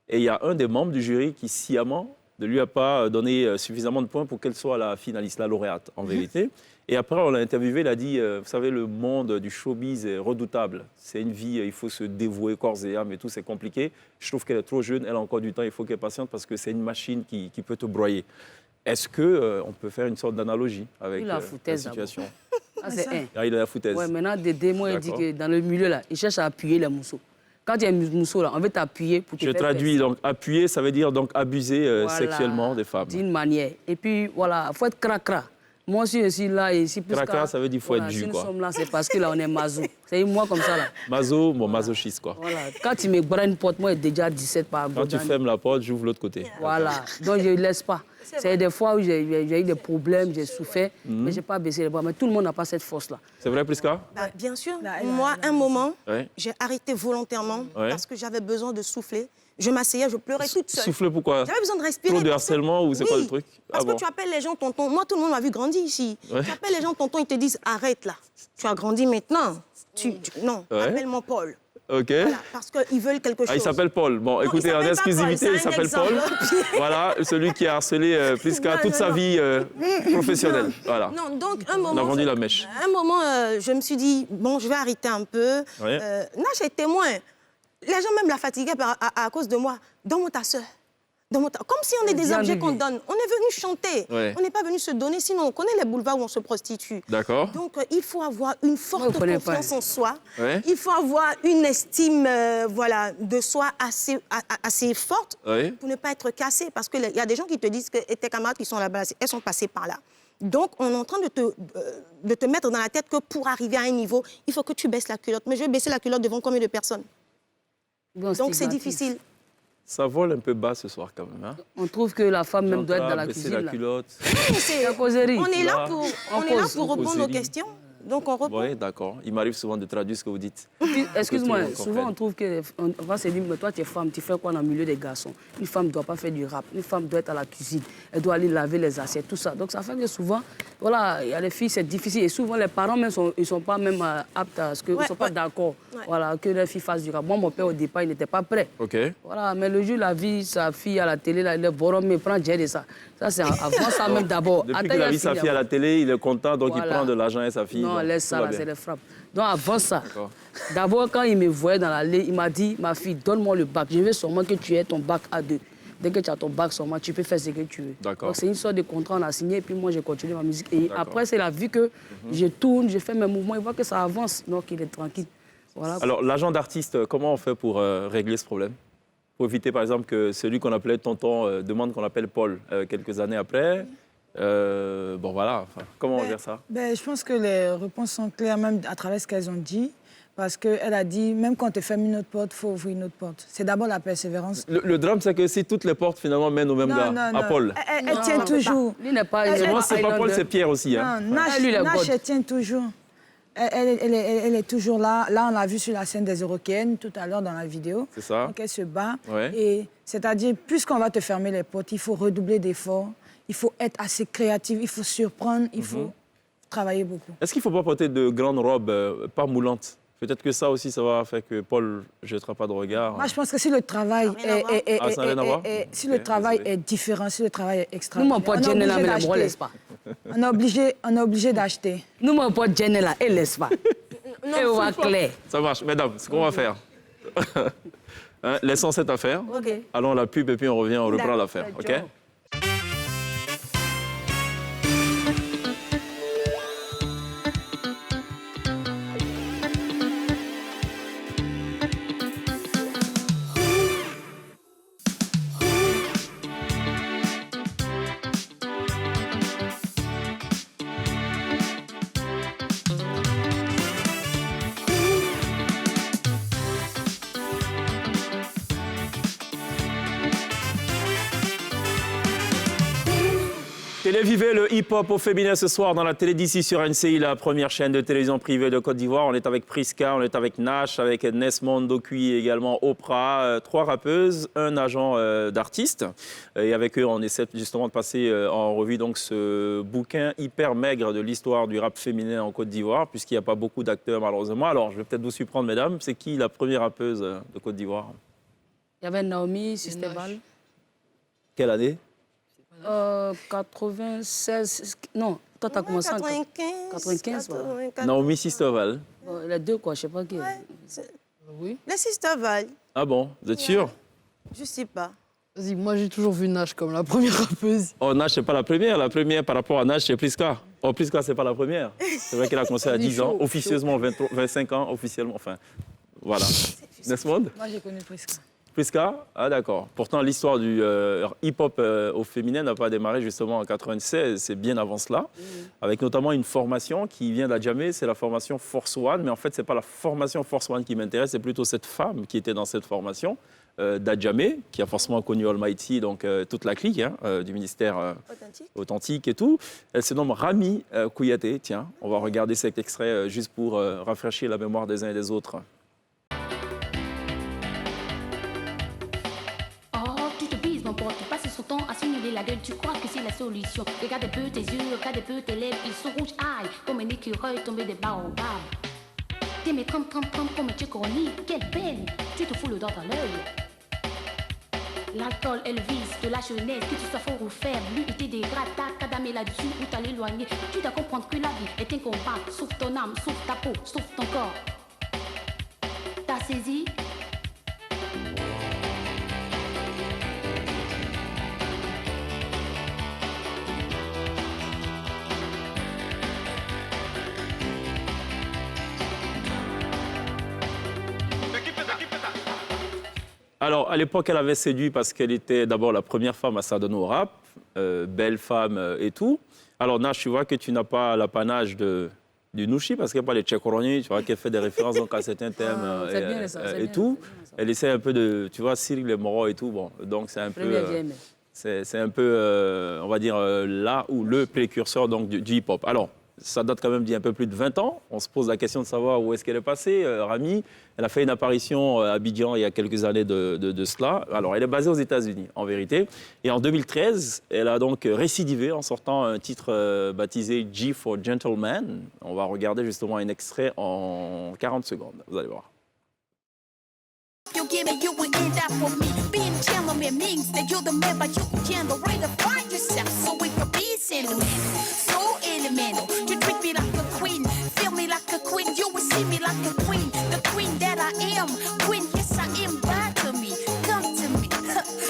Et il y a un des membres du jury qui sciemment ne lui a pas donné suffisamment de points pour qu'elle soit la finaliste, la lauréate en vérité. Et après, on l'a interviewé, il a dit, vous savez, le monde du showbiz est redoutable. C'est une vie, il faut se dévouer corps et âme et tout, c'est compliqué. Je trouve qu'elle est trop jeune, elle a encore du temps, il faut qu'elle patiente parce que c'est une machine qui peut te broyer. Est-ce qu'on peut faire une sorte d'analogie avec Oui, la la foutaise, situation? Ah, c'est un. Ah, il a la foutaise. Ouais, maintenant, Dédé, moi, il dit D'accord. que dans le milieu, là, il cherche à appuyer les mousseaux. Quand il y a un mousseau, là, on veut t'appuyer pour te Je faire traduis, plaisir. donc appuyer, ça veut dire donc abuser Voilà, sexuellement des femmes. D'une manière. Et puis, voilà, il faut être cracra. Moi aussi, je suis là et ici plus Cracra, ça veut dire faut être si dû, nous quoi. sommes là, c'est parce que là, on est mazou. C'est moi comme ça, là. Masochiste, quoi. Voilà. Quand tu me bras une porte, moi, j'ai déjà 17 par Quand tu fermes la porte, j'ouvre l'autre côté. Voilà. Donc, je ne laisse pas. C'est des fois où j'ai eu des problèmes, j'ai souffert, mais je n'ai pas baissé les bras. Mais tout le monde n'a pas cette force-là. C'est vrai, Prisca? Bah, bien sûr. Là, Moi, un moment, Ouais. j'ai arrêté volontairement Ouais. parce que j'avais besoin de souffler. Je m'asseyais, je pleurais toute seule. Souffler pourquoi? J'avais besoin de respirer. Trop de parce que- harcèlement ou c'est quoi Oui, le truc? Parce Ah bon. que tu appelles les gens tonton. Moi, tout le monde m'a vu grandir ici. Ouais. Tu appelles les gens tonton, ils te disent arrête là. Tu as grandi maintenant. Non, Ouais. appelle-moi Paul. Ok. Voilà, parce qu'ils veulent quelque chose. Ah, il s'appelle Paul. Bon, écoutez, il en s'appelle pas exclusivité, Paul, il c'est un s'appelle Paul. exemple. Voilà, celui qui a harcelé Prisca Non, toute non, sa non. vie professionnelle. Voilà. Non, donc un On a moment. vendu la mèche. Un moment, je me suis dit, bon, je vais arrêter un peu. Ouais. Nash est témoin. Les gens même la fatiguaient à cause de moi. Donne-moi ta sœur. Comme si on est des Bien objets vu. qu'on donne. On est venu chanter. Ouais. On n'est pas venu se donner, sinon on connaît les boulevards où on se prostitue. D'accord. Donc il faut avoir une forte Moi, je connais pas. confiance en soi. Ouais. Il faut avoir une estime de soi assez forte Oui. pour ne pas être cassé. Parce qu'il y a des gens qui te disent que tes camarades qui sont là-bas, elles sont passées par là. Donc, on est en train de te mettre dans la tête que pour arriver à un niveau, il faut que tu baisses la culotte. Mais je vais baisser la culotte devant combien de personnes? Bon, Donc, c'est stigmatisme. difficile. Ça vole un peu bas ce soir quand même. Hein? On trouve que la femme même doit être dans la Baisser cuisine. la là. culotte. C'est- La causerie. On est là Là, pour, on on est là cause, pour on répondre cause. aux questions. Donc, on répond. Oui, d'accord. Il m'arrive souvent de traduire ce que vous dites. Puis, excuse-moi, tout le monde souvent comprenne. on trouve que on va se dire, mais toi tu es femme, tu fais quoi dans le milieu des garçons? Une femme ne doit pas faire du rap, une femme doit être à la cuisine, elle doit aller laver les assiettes, tout ça. Donc ça fait que souvent, voilà, il y a les filles, c'est difficile. Et souvent les parents même ils sont pas même aptes à ce que, Ouais, ils sont pas ouais. d'accord, Ouais. voilà, que les filles fassent du rap. Moi, mon père au départ, il n'était pas prêt. OK. Voilà, mais le jour où la vie, sa fille à la télé, là, le borom me prend Dieu de ça. Ça, c'est avant ça même d'abord. Depuis Attends, qu'il il a vu sa fini fille à la télé, il est content, donc il Voilà. prend de l'argent et sa fille. Non, donc laisse tout ça, va là, bien. c'est les frappes. Donc avant ça, D'accord. d'abord quand il me voyait dans l'allée, il m'a dit, ma fille, donne-moi le bac. Je veux seulement que tu aies ton bac A2. Dès que tu as ton bac seulement, tu peux faire ce que tu veux. D'accord. Donc c'est une sorte de contrat, on a signé, et puis moi j'ai continué ma musique. Et D'accord. après, c'est la vie que je tourne, je fais mes mouvements, il voit que ça avance, donc il est tranquille. Voilà. Alors, l'agent d'artiste, comment on fait pour régler ce problème? Pour éviter, par exemple, que celui qu'on appelait tonton demande qu'on appelle Paul quelques années après. Bon, voilà. Enfin, comment on gère ça? Je pense que les réponses sont claires, même à travers ce qu'elles ont dit. Parce qu'elle a dit, même quand on te ferme une autre porte, il faut ouvrir une autre porte. C'est d'abord la persévérance. Le drame, c'est que si toutes les portes, finalement, mènent au même gars, à Paul. Elle tient toujours. Lui n'est pas... Elle- Moi, c'est pas Paul, c'est Pierre aussi. Hein. Non, Nash, lui, la Nash, God. elle tient toujours. Elle est toujours là. Là, on l'a vu sur la scène des Eurokéennes tout à l'heure dans la vidéo. C'est ça. Donc, elle se bat. Ouais. Et c'est-à-dire, puisqu'on va te fermer les portes, il faut redoubler d'efforts. Il faut être assez créatif. Il faut surprendre. Il faut travailler beaucoup. Est-ce qu'il ne faut pas porter de grandes robes pas moulantes? Peut-être que ça aussi, ça va faire que Paul ne jettera pas de regard. Moi, je pense que si le travail Ça n'a rien à voir. Ah, ça n'a rien à voir? si Ok, le travail désolé. est différent, si le travail est Nous, extraordinaire, mon pote on est Jenny, là, obligé mais la moi, d'acheter. laisse pas. On est obligé d'acheter. Nous, mon pote Jenny, là, elle laisse pas. Et on va clair. Ça marche. Mesdames, ce qu'on va faire, hein, laissons cette affaire. OK. Allons à la pub et puis on revient, on reprend D'accord. l'affaire. OK? Ciao. Télévivez le hip-hop au féminin ce soir dans la télé d'ici sur NCI, la première chaîne de télévision privée de Côte d'Ivoire. On est avec Prisca, on est avec Nash, avec Nesmond Dokui et également Oprah, 3 rappeuses, un agent d'artiste. Et avec eux, on essaie justement de passer en revue donc ce bouquin hyper maigre de l'histoire du rap féminin en Côte d'Ivoire, puisqu'il n'y a pas beaucoup d'acteurs malheureusement. Alors, je vais peut-être vous surprendre, mesdames. C'est qui la première rappeuse de Côte d'Ivoire? Il y avait Naomi, Sisteval. Quelle année? 96... Non, toi, t'as commencé en... 95, voilà. 84. Naomi Sisteval. Les deux, quoi, je sais pas qui. Oui. Les Sister Val, Ah bon, vous êtes sûr? je sais pas. Vas-y, moi j'ai toujours vu Nash comme la première rappeuse. Oh, Nash, c'est pas la première. La première par rapport à Nash, c'est Prisca. Oh, Prisca, c'est pas la première. C'est vrai qu'elle a commencé à Il est 10 ans, chaud, officieusement 25 ans, officiellement, enfin, voilà. Nesmond? Moi, j'ai connu Prisca. Priska? Ah d'accord. Pourtant, l'histoire du hip-hop au féminin n'a pas démarré justement en 96, c'est bien avant cela, avec notamment une formation qui vient d'Adjamé, c'est la formation Force One, mais en fait, ce n'est pas la formation Force One qui m'intéresse, c'est plutôt cette femme qui était dans cette formation d'Adjamé, qui a forcément connu Almighty, donc toute la clique du ministère authentique et tout. Elle se nomme Rami Kouyaté. Tiens, on va regarder cet extrait juste pour rafraîchir la mémoire des uns et des autres. Tu passes son temps à simuler la gueule, tu crois que c'est la solution. Regarde un peu tes yeux, regarde un peu tes lèvres, ils sont rouges, aïe, comme un écureuil tombé des baobabs. T'es mes comme un chronique, quelle belle, tu te fous le doigt dans l'œil. L'alcool est le vice de la jeunesse, que tu sois fort ou faible, lui il te dégrade, t'as qu'à damer là-dessus ou t'as l'éloigner. Tu dois comprendre que la vie est un combat, sauve ton âme, sauve ta peau, sauve ton corps. T'as saisi? Alors, à l'époque, elle avait séduit parce qu'elle était d'abord la première femme à s'adonner au rap, belle femme et tout. Alors, Nash, tu vois que tu n'as pas l'apanage du Nushi parce qu'elle parle de Tchekoroni, tu vois qu'elle fait des références donc, à certains thèmes et tout. Elle essaie un peu de, tu vois, Cyril les Moro et tout. Bon, donc, c'est un peu... c'est un peu, on va dire, là où le précurseur donc, du hip-hop. Alors, ça date quand même d'il y a un peu plus de 20 ans. On se pose la question de savoir où est-ce qu'elle est passée. Rami, elle a fait une apparition à Abidjan il y a quelques années de cela. Alors, elle est basée aux États-Unis, en vérité. Et en 2013, elle a donc récidivé en sortant un titre baptisé G for Gentleman. On va regarder justement un extrait en 40 secondes. Vous allez voir. You give it, you will end up with me. Being gentleman means that you're the man, but you can the way to find yourself. So we can be sentimental, so elemental. You treat me like a queen, feel me like a queen. You will see me like a queen, the queen that I am. Queen, yes I am. Ride to me, come to me.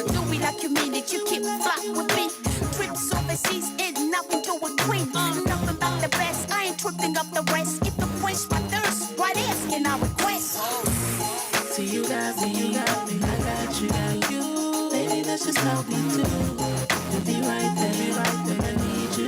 Do me like you mean it. You keep fly with me. Trips overseas is nothing to a queen. Nothing about the best. I ain't tripping up the rest. If the quench my thirst, right asking I request. You got me, I got you. Baby, let's just help me too. To be right there, I need you.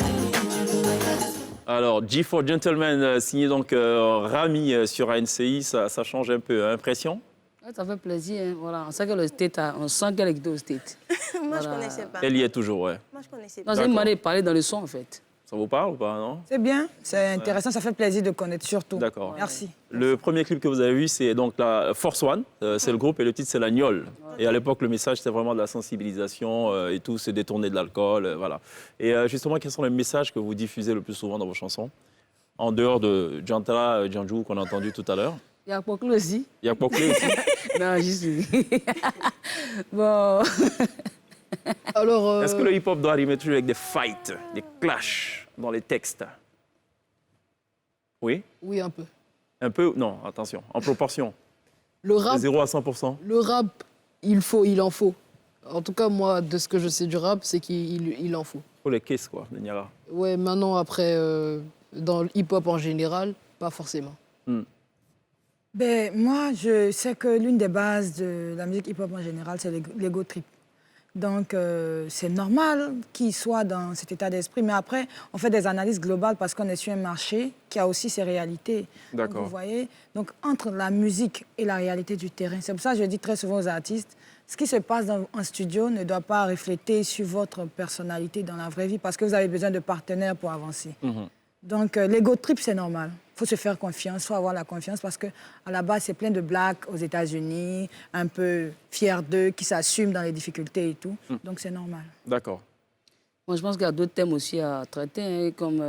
Alors, G for Gentleman, signé donc Rami sur ANCI, ça change un peu. Impression? Ouais, ça fait plaisir. Hein. Voilà. On sent que le state, on sent qu'elle est au state. Moi, je ne connaissais pas. Elle y est toujours, ouais. Moi, je connaissais Non, pas. j'ai demandé de parler dans le son, en fait. Ça vous parle ou pas, non? C'est bien, c'est intéressant, ça fait plaisir de connaître surtout. D'accord. Merci. Le premier clip que vous avez vu, c'est donc la Force One, c'est le groupe, et le titre, c'est La Gnole. Et à l'époque, le message, c'était vraiment de la sensibilisation et tout, c'est détourner de l'alcool, voilà. Et justement, quels sont les messages que vous diffusez le plus souvent dans vos chansons? En dehors de Jantara Djanjou qu'on a entendu tout à l'heure. Il y a Poklo aussi. Il y a Poklo aussi. Non, j'y suis. Bon. Alors, Est-ce que le hip-hop doit rimer toujours avec des fights, des clashs dans les textes? Oui? oui, un peu. Un peu? Non, attention, en proportion. Le De rap, 0 à 100%. le rap, il en faut. En tout cas, moi, de ce que je sais du rap, c'est qu'il en faut. Pour les caisses, quoi, de Niara. Ouais, maintenant, après, dans le hip-hop en général, pas forcément. Ben, moi, je sais que l'une des bases de la musique hip-hop en général, c'est l'ego trip. Donc, c'est normal qu'il soit dans cet état d'esprit. Mais après, on fait des analyses globales parce qu'on est sur un marché qui a aussi ses réalités. D'accord. Donc, vous voyez, donc, entre la musique et la réalité du terrain, c'est pour ça que je dis très souvent aux artistes, ce qui se passe en studio ne doit pas refléter sur votre personnalité dans la vraie vie parce que vous avez besoin de partenaires pour avancer. Donc, l'ego trip, c'est normal. Il faut se faire confiance, il faut avoir la confiance parce qu'à la base, c'est plein de blacks aux États-Unis, un peu fiers d'eux, qui s'assument dans les difficultés et tout. Donc, c'est normal. D'accord. Moi, je pense qu'il y a d'autres thèmes aussi à traiter, hein, comme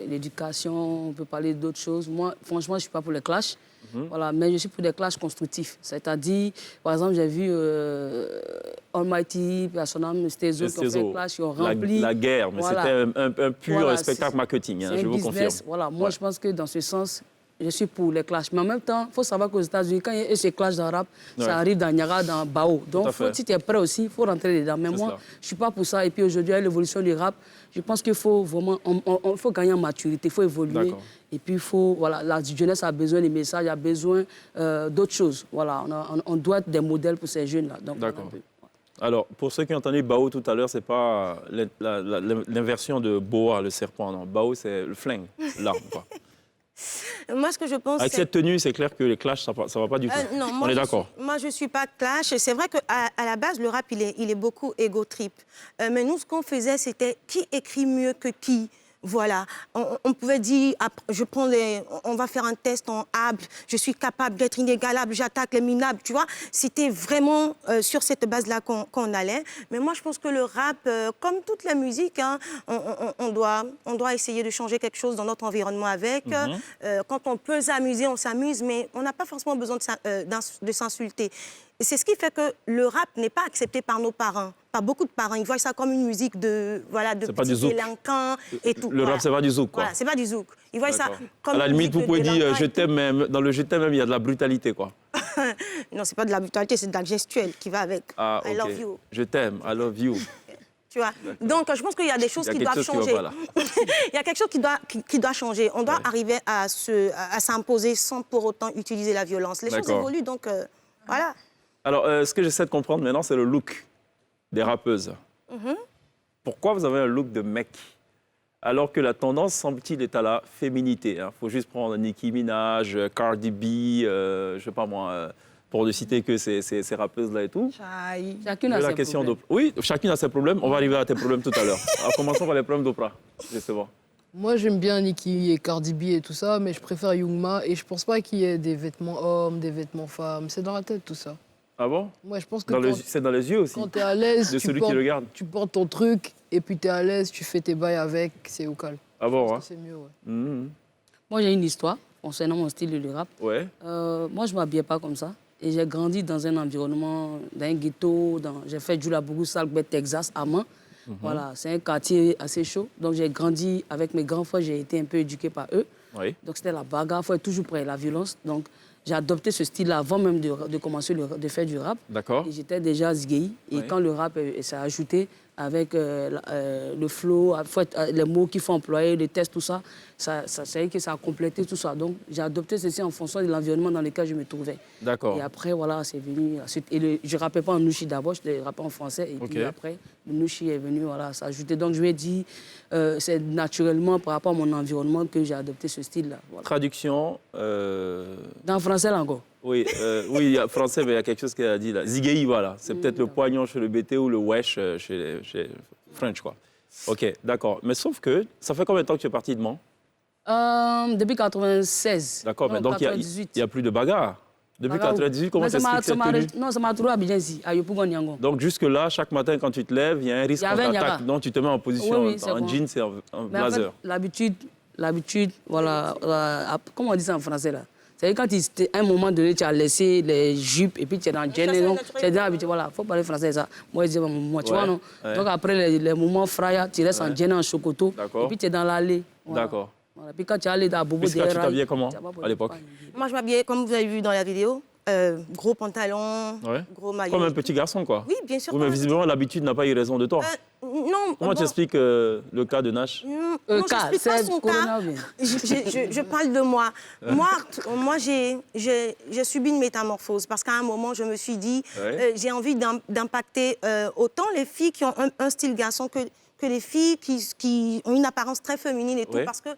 l'éducation, on peut parler d'autres choses. Moi, franchement, je ne suis pas pour les clashs, voilà, mais je suis pour des clashs constructifs. C'est-à-dire, par exemple, j'ai vu Almighty, Personam, Stezo, qui ont fait un clash, ils ont rempli... La guerre, mais Voilà. c'était un pur Voilà, spectacle marketing, hein, c'est je un vous business. confirme. Voilà, moi, Ouais. je pense que dans ce sens, je suis pour les clashs. Mais en même temps, il faut savoir qu'aux États-Unis, quand il y a ces clashs dans le rap, Ouais. ça arrive dans Niagara, dans Bao. à Donc, fait. si tu es prêt aussi, il faut rentrer dedans. Mais C'est moi, cela. je ne suis pas pour ça. Et puis aujourd'hui, avec l'évolution du rap, je pense qu'il faut vraiment faut gagner en maturité, il faut évoluer. D'accord. Et puis, il faut, voilà, la jeunesse a besoin des messages, a besoin d'autres choses. Voilà, on doit être des modèles pour ces jeunes-là. Donc, D'accord. voilà. Alors, pour ceux qui ont entendu Bao tout à l'heure, c'est pas l'inversion de Boa, le serpent, non. Bao, c'est le flingue, l'arme, quoi. Moi, ce que je pense, Avec c'est... cette tenue, c'est clair que les clashs, ça va pas du tout. Non, On moi, est je d'accord. Moi, je ne suis pas clash. C'est vrai qu'à à la base, le rap, il est beaucoup ego trip. Mais nous, ce qu'on faisait, c'était qui écrit mieux que qui. Voilà. On pouvait dire, on va faire un test en able, je suis capable d'être inégalable, j'attaque les minables, tu vois. C'était vraiment sur cette base-là qu'on allait. Mais moi, je pense que le rap, comme toute la musique, hein, on doit essayer de changer quelque chose dans notre environnement avec. Quand on peut s'amuser, on s'amuse, mais on n'a pas forcément besoin de s'insulter. Et c'est ce qui fait que le rap n'est pas accepté par nos parents, par beaucoup de parents. Ils voient ça comme une musique de C'est pas du petits zouk. délinquants et tout. Le rap, c'est pas du zouk, quoi. Voilà, c'est pas du zouk. Ils voient ça D'accord. comme À la une limite, musique vous pouvez de dire délinquants je et tout. t'aime, mais dans le je t'aime même, il y a de la brutalité, quoi. Non, c'est pas de la brutalité, c'est de la gestuelle qui va avec. Ah, I ok. love you. Je t'aime, I love you. Tu vois. Donc, je pense qu'il y a des choses Il y a qui quelque doivent chose qui va changer. pas, là. Il y a quelque chose qui doit changer. On doit Ouais. arriver à s'imposer sans pour autant utiliser la violence. Les choses D'accord. évoluent, donc voilà. Alors, ce que j'essaie de comprendre maintenant, c'est le look des rappeuses. Pourquoi vous avez un look de mec alors que la tendance, semble-t-il, est à la féminité? Il faut juste prendre Nicki Minaj, Cardi B, je sais pas moi, pour ne citer que ces rappeuses-là et tout. Chai. Chacune a J'ai la ses question problèmes. d'Oprah. Oui, chacune a ses problèmes. On va arriver à tes problèmes tout à l'heure. Alors, commençons par les problèmes d'Oprah, justement. Moi, j'aime bien Nicki et Cardi B et tout ça, mais je préfère Youngma et je pense pas qu'il y ait des vêtements hommes, des vêtements femmes. C'est dans la tête, tout ça. Ah bon? Moi, je pense que quand, C'est dans les yeux aussi, quand t'es à l'aise, de celui qui regarde. tu portes ton truc et puis t'es à l'aise, tu fais tes bails avec, c'est au calme. Ah bon, hein? C'est mieux, ouais. Mhm. Moi, j'ai une histoire concernant mon style de rap. Ouais. Moi, je ne m'habillais pas comme ça. Et j'ai grandi dans un environnement, dans un ghetto. J'ai fait du Labougou, Salbert, Texas, à Mans. Voilà, c'est un quartier assez chaud. Donc, j'ai grandi avec mes grands frères. J'ai été un peu éduqué par eux. Oui. Donc, c'était la bagarre. Il faut être toujours prêt à la violence. Donc, j'ai adopté ce style-là avant même de commencer de faire du rap. D'accord. Et j'étais déjà zgueï. Et Oui. quand le rap s'est ajouté avec le flow, les mots qu'il faut employer, les tests, tout ça, c'est que ça a complété tout ça. Donc, j'ai adopté ceci en fonction de l'environnement dans lequel je me trouvais. D'accord. Et après, voilà, c'est venu. Je ne rappais pas en Nushi d'abord, je rappais en français. Et Ok. puis après, le Nushi est venu, voilà, s'ajouter. Donc, je lui ai dit, c'est naturellement par rapport à mon environnement que j'ai adopté ce style-là. Voilà. Traduction. Dans le français, là encore. Oui, oui, il y a français, mais il y a quelque chose qu'elle a dit là. Zigei, voilà. C'est peut-être le poignon chez le BT ou le wesh chez French, quoi. Ok, d'accord. Mais sauf que, ça fait combien de temps que tu es parti de Mans? Depuis 96. D'accord, mais donc il 98. n'y a plus de bagarre. Depuis Bagarre où? 98, comment Mais t'expliques cette tenue? Non, ça m'a trouvé à Abidjan ici, à Yopougon Yangon. Donc jusque-là, chaque matin quand tu te lèves, il y a un risque Il y qu'on avait un t'attaque. Niagara. Donc tu te mets en position Oui, oui, c'est en bon. jeans et en Mais en fait, blazer. l'habitude, voilà, comment on dit ça en français là? C'est quand à un moment donné, tu as laissé les jupes et puis tu es dans le jean. chaussures Donc, naturelles. tu es dans l'habitude. Voilà, il faut parler français, ça. Moi, je dis moment, tu Ouais, vois, non? ouais. Donc après les moments fraya, tu restes en jean, en chocoto. D'accord. Et puis tu es dans l'allée. Voilà. D'accord. Voilà. Puis quand tu es allé dans Bobo Puisque tu t'habillais comment, tu as pas à l'époque? Moi, je m'habillais comme vous avez vu dans la vidéo. Gros pantalon, Ouais. gros maillot. Comme un petit garçon, quoi. Oui, bien sûr. Oui, mais visiblement, l'habitude n'a pas eu raison de toi. Non. Comment tu bon, expliques le cas de Nash? Non, Cas, j'explique pas c'est son Corona cas. ou bien? Je parle de moi. Moi, j'ai subi une métamorphose parce qu'à un moment, je me suis dit, Ouais. j'ai envie d'impacter autant les filles qui ont un style garçon que les filles qui ont une apparence très féminine et tout. Ouais. Parce que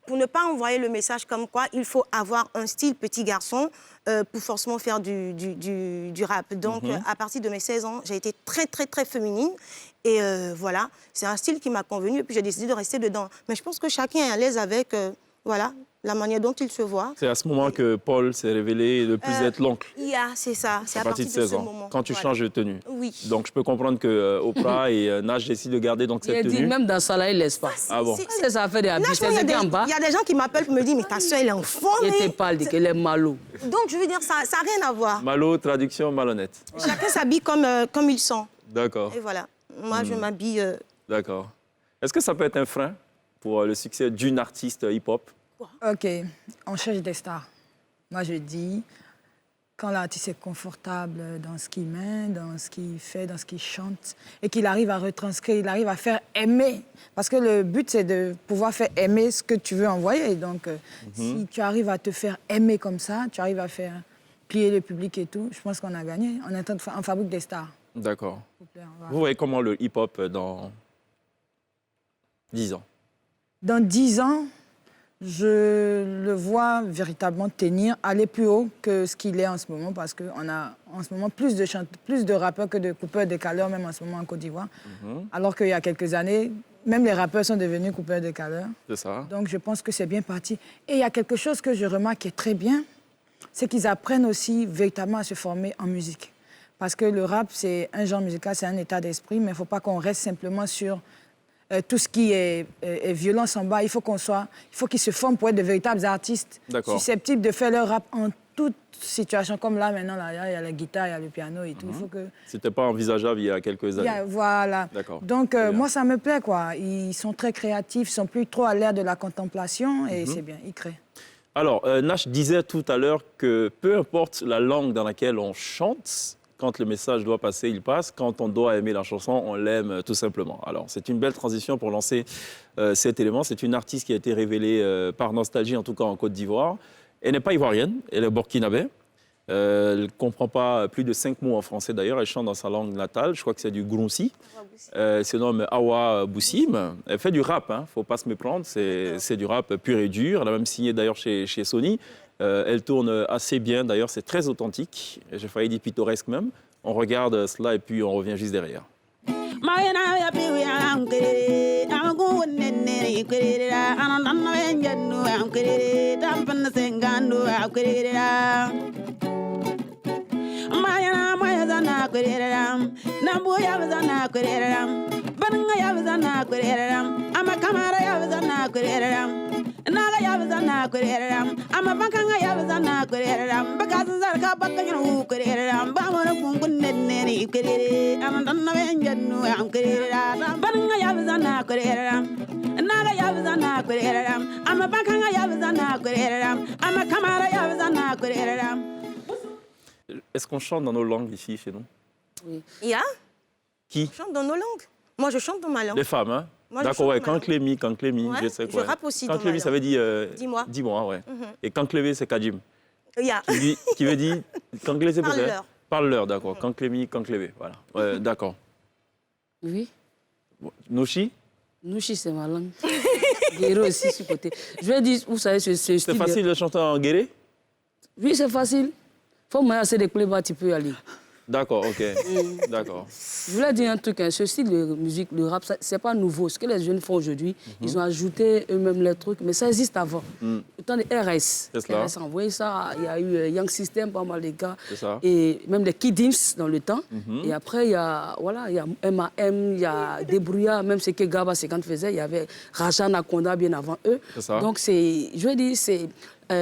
pour ne pas envoyer le message comme quoi, il faut avoir un style petit garçon pour forcément faire du rap. Donc, à partir de mes 16 ans, j'ai été très, très, très féminine. Et voilà, c'est un style qui m'a convenu et puis j'ai décidé de rester dedans. Mais je pense que chacun est à l'aise avec voilà, la manière dont il se voit. C'est à ce moment que Paul s'est révélé de plus être l'oncle. C'est ça, c'est À à partir partir de de 16 ce ans, moment. quand tu Voilà. changes de tenue. Oui. Donc je peux comprendre que Oprah et Nash décident de garder donc Il a cette dit, tenue. même dans ça là, il laisse pas. Ah bon? C'est ça fait des habits. Lâche-moi, C'est il y a en bas. il y a des gens qui m'appellent pour me dire, mais ta soeur, elle est en forme. Il te parle de qu'elle est malo. Donc, je veux dire, ça n'a rien à voir. Malo, traduction malhonnête. Chacun s'habille comme il sent. D'accord, Et voilà. Moi, je m'habille... d'accord. Est-ce que ça peut être un frein pour le succès d'une artiste hip-hop Ok, on cherche des stars. Moi, je dis, quand l'artiste est confortable dans ce qu'il met, dans ce qu'il fait, dans ce qu'il chante, et qu'il arrive à retranscrire, il arrive à faire aimer. Parce que le but, c'est de pouvoir faire aimer ce que tu veux envoyer. Donc, si tu arrives à te faire aimer comme ça, tu arrives à faire plier le public et tout, je pense qu'on a gagné. On est en train de on fabrique des stars. D'accord. S'il vous plaît, on va- Vous voyez comment le hip-hop dans 10 ans? Dans 10 ans, je le vois véritablement tenir, aller plus haut que ce qu'il est en ce moment, parce qu'on a en ce moment plus de rappeurs que de coupeurs décaleurs, même en ce moment en Côte d'Ivoire. Alors qu'il y a quelques années, même les rappeurs sont devenus coupeurs décaleurs. C'est ça. Donc je pense que c'est bien parti. Et il y a quelque chose que je remarque qui est très bien, c'est qu'ils apprennent aussi véritablement à se former en musique. Parce que le rap, c'est un genre musical, c'est un état d'esprit, mais il ne faut pas qu'on reste simplement sur tout ce qui est violence en bas. Il faut qu'ils se forment pour être de véritables artistes susceptibles de faire leur rap en toute situation. Comme là, maintenant, là, il y a la guitare, il y a le piano et tout. Il faut que... C'était pas envisageable il y a quelques années. Voilà. D'accord. Donc, Très bien. moi, ça me plaît, quoi. Ils sont très créatifs, ils sont plus trop à l'ère de la contemplation et c'est bien, ils créent. Alors, Nash disait tout à l'heure que peu importe la langue dans laquelle on chante, quand le message doit passer, il passe. Quand on doit aimer la chanson, on l'aime tout simplement. Alors, c'est une belle transition pour lancer cet élément. C'est une artiste qui a été révélée par Nostalgie, en tout cas en Côte d'Ivoire. Elle n'est pas ivoirienne, elle est burkinabé. Elle ne comprend pas plus de 5 mots en français d'ailleurs. Elle chante dans sa langue natale. Je crois que c'est du Grounsi. Elle se nomme Awa Boussim. Elle fait du rap, hein. Faut pas se méprendre. C'est du rap pur et dur. Elle a même signé d'ailleurs chez Sony. Elle tourne assez bien d'ailleurs. C'est très authentique. J'ai failli dire pittoresque même. On regarde cela et puis on revient juste derrière. Naga yabzana kureram ama bankanga yabzana kureram bakazan zarka bakkan hu kureram ba mona kungun nenne kurere am danna benjanu am kureram banga yabzana kureram naga yabzana kureram ama bankanga yabzana kureram ama kamara yabzana kureram. Est-ce qu'on chante dans nos langues ici, chez nous? Oui. Il y a Qui? On chante dans nos langues. Moi, je chante dans ma langue. Les femmes, hein? Moi, je D'accord, chante ouais. dans ma langue. Kanklémi, Ouais, je sais quoi. je rappe aussi dans ma Kanklémi, ça langue. veut dire... Dis-moi. Dis-moi, ouais. Et Kanklévé, c'est Kadim. Il y a. Qui veut dire... Kanklé, c'est peut-être... Parle-leur. Parle-leur, d'accord. Kanklémi, Kanklévé, voilà. Ouais, d'accord. Oui. Noshi? Nouchi, c'est ma langue. Guéro aussi, sur côté. Je vais dire, vous savez, ce style... C'est facile de chanter en guéré? Oui, c'est facile. Faut me assez de clés, tu peux y aller. D'accord, ok. D'accord. Je voulais dire un truc, hein, ce style de musique, le rap, c'est pas nouveau. Ce que les jeunes font aujourd'hui, ils ont ajouté eux-mêmes les trucs, mais ça existe avant. Le temps des RS. C'est cela. RS a envoyé ça, il y a eu Young System, pas mal de gars. C'est ça. Et même les Kiddims dans le temps. Et après, il y a MAM, il y a Débrouillard, même ce que Gaba Sekant faisait, il y avait Raja Nakonda bien avant eux. C'est ça. Donc, je veux dire, c'est...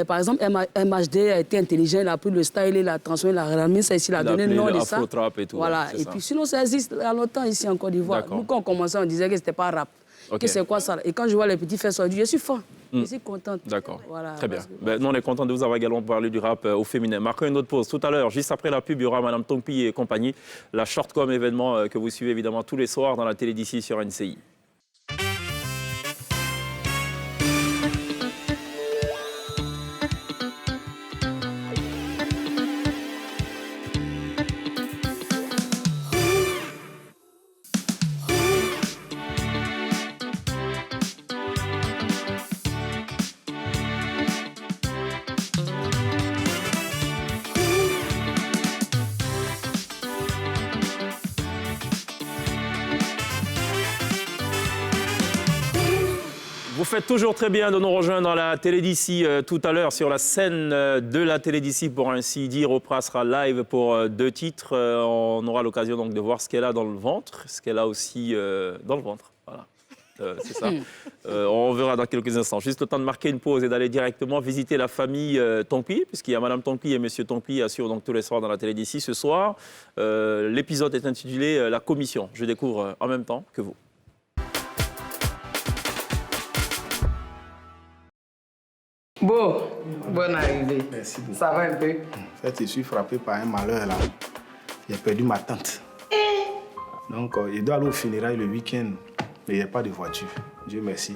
par exemple, MHD a été intelligent, il a pris le style, il a transformé, il a ramené ça ici, il a donné le nom de ça. Afro-trap et tout. Voilà, c'est et ça. puis sinon ça existe à longtemps ici en Côte d'Ivoire. D'accord. Nous, quand on commençait, on disait que c'était pas rap. Ok. Que c'est quoi ça? Et quand je vois les petits faire ça, je suis fan. Je suis contente. D'accord. Voilà, Très bien. parce que- Ben, nous, on est content de vous avoir également parlé du rap au féminin. Marquons une autre pause. Tout à l'heure, juste après la pub, il y aura Madame Tongpi et compagnie, la Shortcom événement que vous suivez évidemment tous les soirs dans la télé d'ici sur NCI. Vous faites toujours très bien de nous rejoindre dans la télé d'ici tout à l'heure sur la scène de la télé d'ici pour ainsi dire. Oprah sera live pour 2 titres. On aura l'occasion donc de voir ce qu'elle a dans le ventre, ce qu'elle a aussi dans le ventre. Voilà. C'est ça. On verra dans quelques instants. Juste le temps de marquer une pause et d'aller directement visiter la famille Tongpi, puisqu'il y a Madame Tongpi et Monsieur Tongpi assurent donc tous les soirs dans la télé d'ici. Ce soir, l'épisode est intitulé La Commission. Je découvre en même temps que vous. Bon, bonne arrivée. Merci beaucoup. Ça va un peu? En fait, je suis frappé par un malheur là. J'ai perdu ma tante. Donc, il doit aller au funérailles le week-end, mais il n'y a pas de voiture. Dieu merci.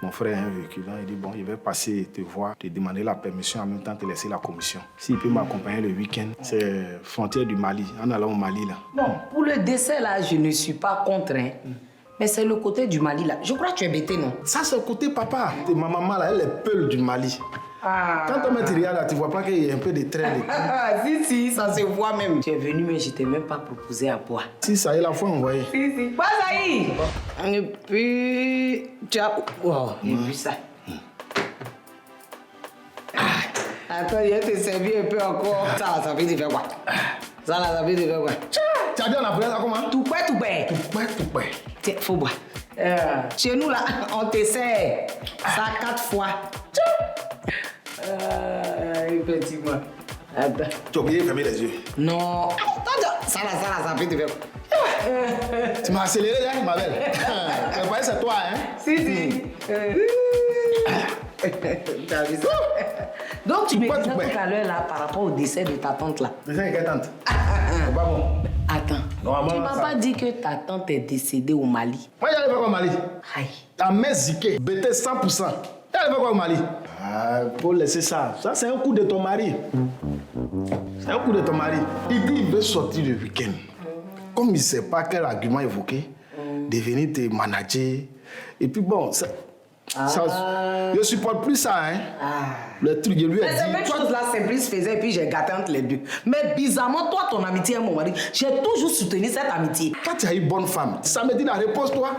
Mon frère a un véhicule. Il dit, bon, il va passer te voir, te demander la permission, en même temps te laisser la commission. S'il peut m'accompagner le week-end, c'est frontière du Mali, en allant au Mali là. Bon, pour le décès là, je ne suis pas contre. Hein. Mais c'est le côté du Mali là. Je crois que tu es bêté, non? Ça, c'est le côté papa. Ma maman là, elle est peule du Mali. Ah. Quand on met tu regardes là, tu vois pas qu'il y a un peu de traits. Si, ça se voit même. Tu es venu, mais je t'ai même pas proposé à boire. Si, ça y est, la fois envoyée. Si. Pas ça y est. Et puis, tu as... Wow, et puis ça. Attends, il va te servir un peu encore. Ça fait de faire quoi? Ça là, ça fait de faire quoi? Tu as dit on appelait ça comment? Tout prêt. Tout prêt. Tiens, faut boire. Chez nous là, on te sert ça 4 fois. Effectivement. Attends. Tu as oublié de fermer les yeux. Non. Attends, ça fait de faire quoi? Tu m'as accéléré là, ma belle. Je croyais que c'est toi, hein? Si. T'as vu ça? Donc tu me disais tout à l'heure là par rapport au décès de ta tante là. Décès de quelle tante? C'est pas bon. Attends. Normalement, Tu m'as ça- pas dit que ta tante est décédée au Mali. Moi, j'allais faire quoi au Mali? Aïe. Ta mère ziquée, bêtée 100%. J'allais faire quoi au Mali? Ah, faut laisser ça. Ça, c'est un coup de ton mari. C'est un coup de ton mari. Il dit qu'il veut sortir le week-end. Comme il ne sait pas quel argument évoquer, devenir tes manager. Et puis bon, ça, je ne supporte plus ça, hein. Le truc, je lui ai Mais cette même dit. chose là, Simplice faisait et puis j'ai gâté entre les deux. Mais bizarrement, toi, ton amitié et mon mari, j'ai toujours soutenu cette amitié. Quand tu as une bonne femme, ça me dit la réponse, toi.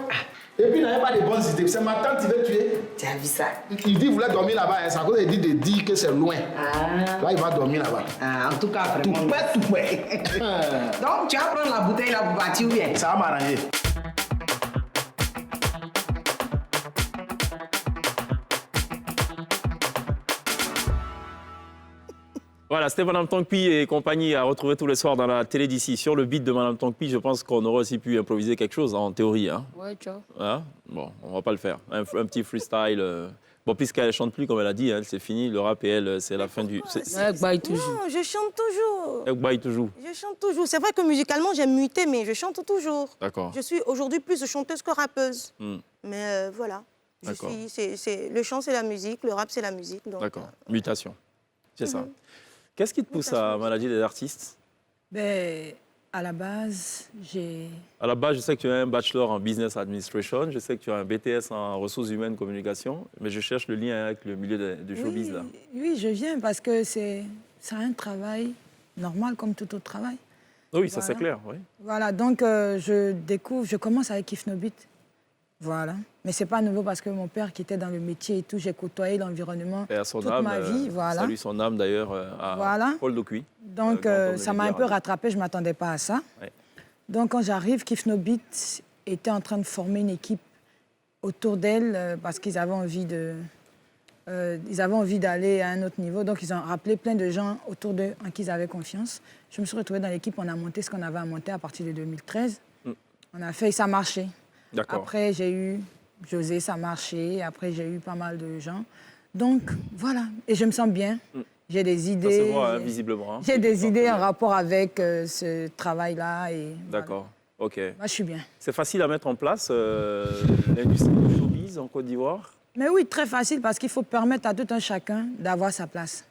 Et puis, il n'avait pas de bonnes idées. C'est ma tante qui veut tuer. Tu as vu ça? Il dit qu'il voulait dormir là-bas. C'est à cause qu'il dit de dire que c'est loin. Là, il va dormir là-bas. En tout cas, Tout vraiment. prêt. Donc, tu vas prendre la bouteille là pour partir ou bien? Ça va m'arranger. Voilà, c'était Madame Tangpi et compagnie à retrouver tous les soirs dans la télé d'ici. Sur le beat de Madame Tangpi, je pense qu'on aurait aussi pu improviser quelque chose en théorie. Hein. Ouais, ciao. Hein? Bon, on va pas le faire. Un petit freestyle. Bon, puisqu'elle ne chante plus, comme elle a dit, hein, c'est fini. Le rap et elle, c'est la fin du. Ouais, bye toujours. Non, je chante toujours. Elle baille toujours. Je chante toujours. C'est vrai que musicalement, j'aime muter, mais je chante toujours. D'accord. Je suis aujourd'hui plus chanteuse que rappeuse. Mais voilà. D'accord. Le chant, c'est la musique. Le rap, c'est la musique. donc, D'accord. Mutation. C'est ça. Qu'est-ce qui te pousse à manager des artistes? Ben, à la base, j'ai... À la base, je sais que tu as un bachelor en business administration, je sais que tu as un BTS en ressources humaines communication, mais je cherche le lien avec le milieu du showbiz là. Oui, je viens parce que c'est un travail normal comme tout autre travail. Oui, ça Voilà. c'est clair, oui. Voilà, donc je commence avec Kifnobit. Voilà. Mais c'est pas nouveau parce que mon père qui était dans le métier et tout, j'ai côtoyé l'environnement Et à son toute âme, ma vie. Voilà. salue son âme d'ailleurs à Voilà. Paul Docuy. Donc grand homme de ça m'a un médias peu radio. rattrapé, je ne m'attendais pas à ça. Ouais. Donc quand j'arrive, Kifnobit était en train de former une équipe autour d'elle parce qu'ils avaient envie d'aller à un autre niveau. Donc ils ont rappelé plein de gens autour d'eux en qui ils avaient confiance. Je me suis retrouvée dans l'équipe, on a monté ce qu'on avait à monter à partir de 2013. On a fait et ça marchait. D'accord. Après j'ai eu José, ça marchait. Après j'ai eu pas mal de gens. Donc voilà, et je me sens bien. J'ai des Ça idées. se voit hein, visiblement. hein. J'ai des idées en rapport avec ce travail-là. Et D'accord, ok. voilà. Moi, je suis bien. C'est facile à mettre en place l'industrie du showbiz en Côte d'Ivoire? Mais oui, très facile parce qu'il faut permettre à tout un chacun d'avoir sa place.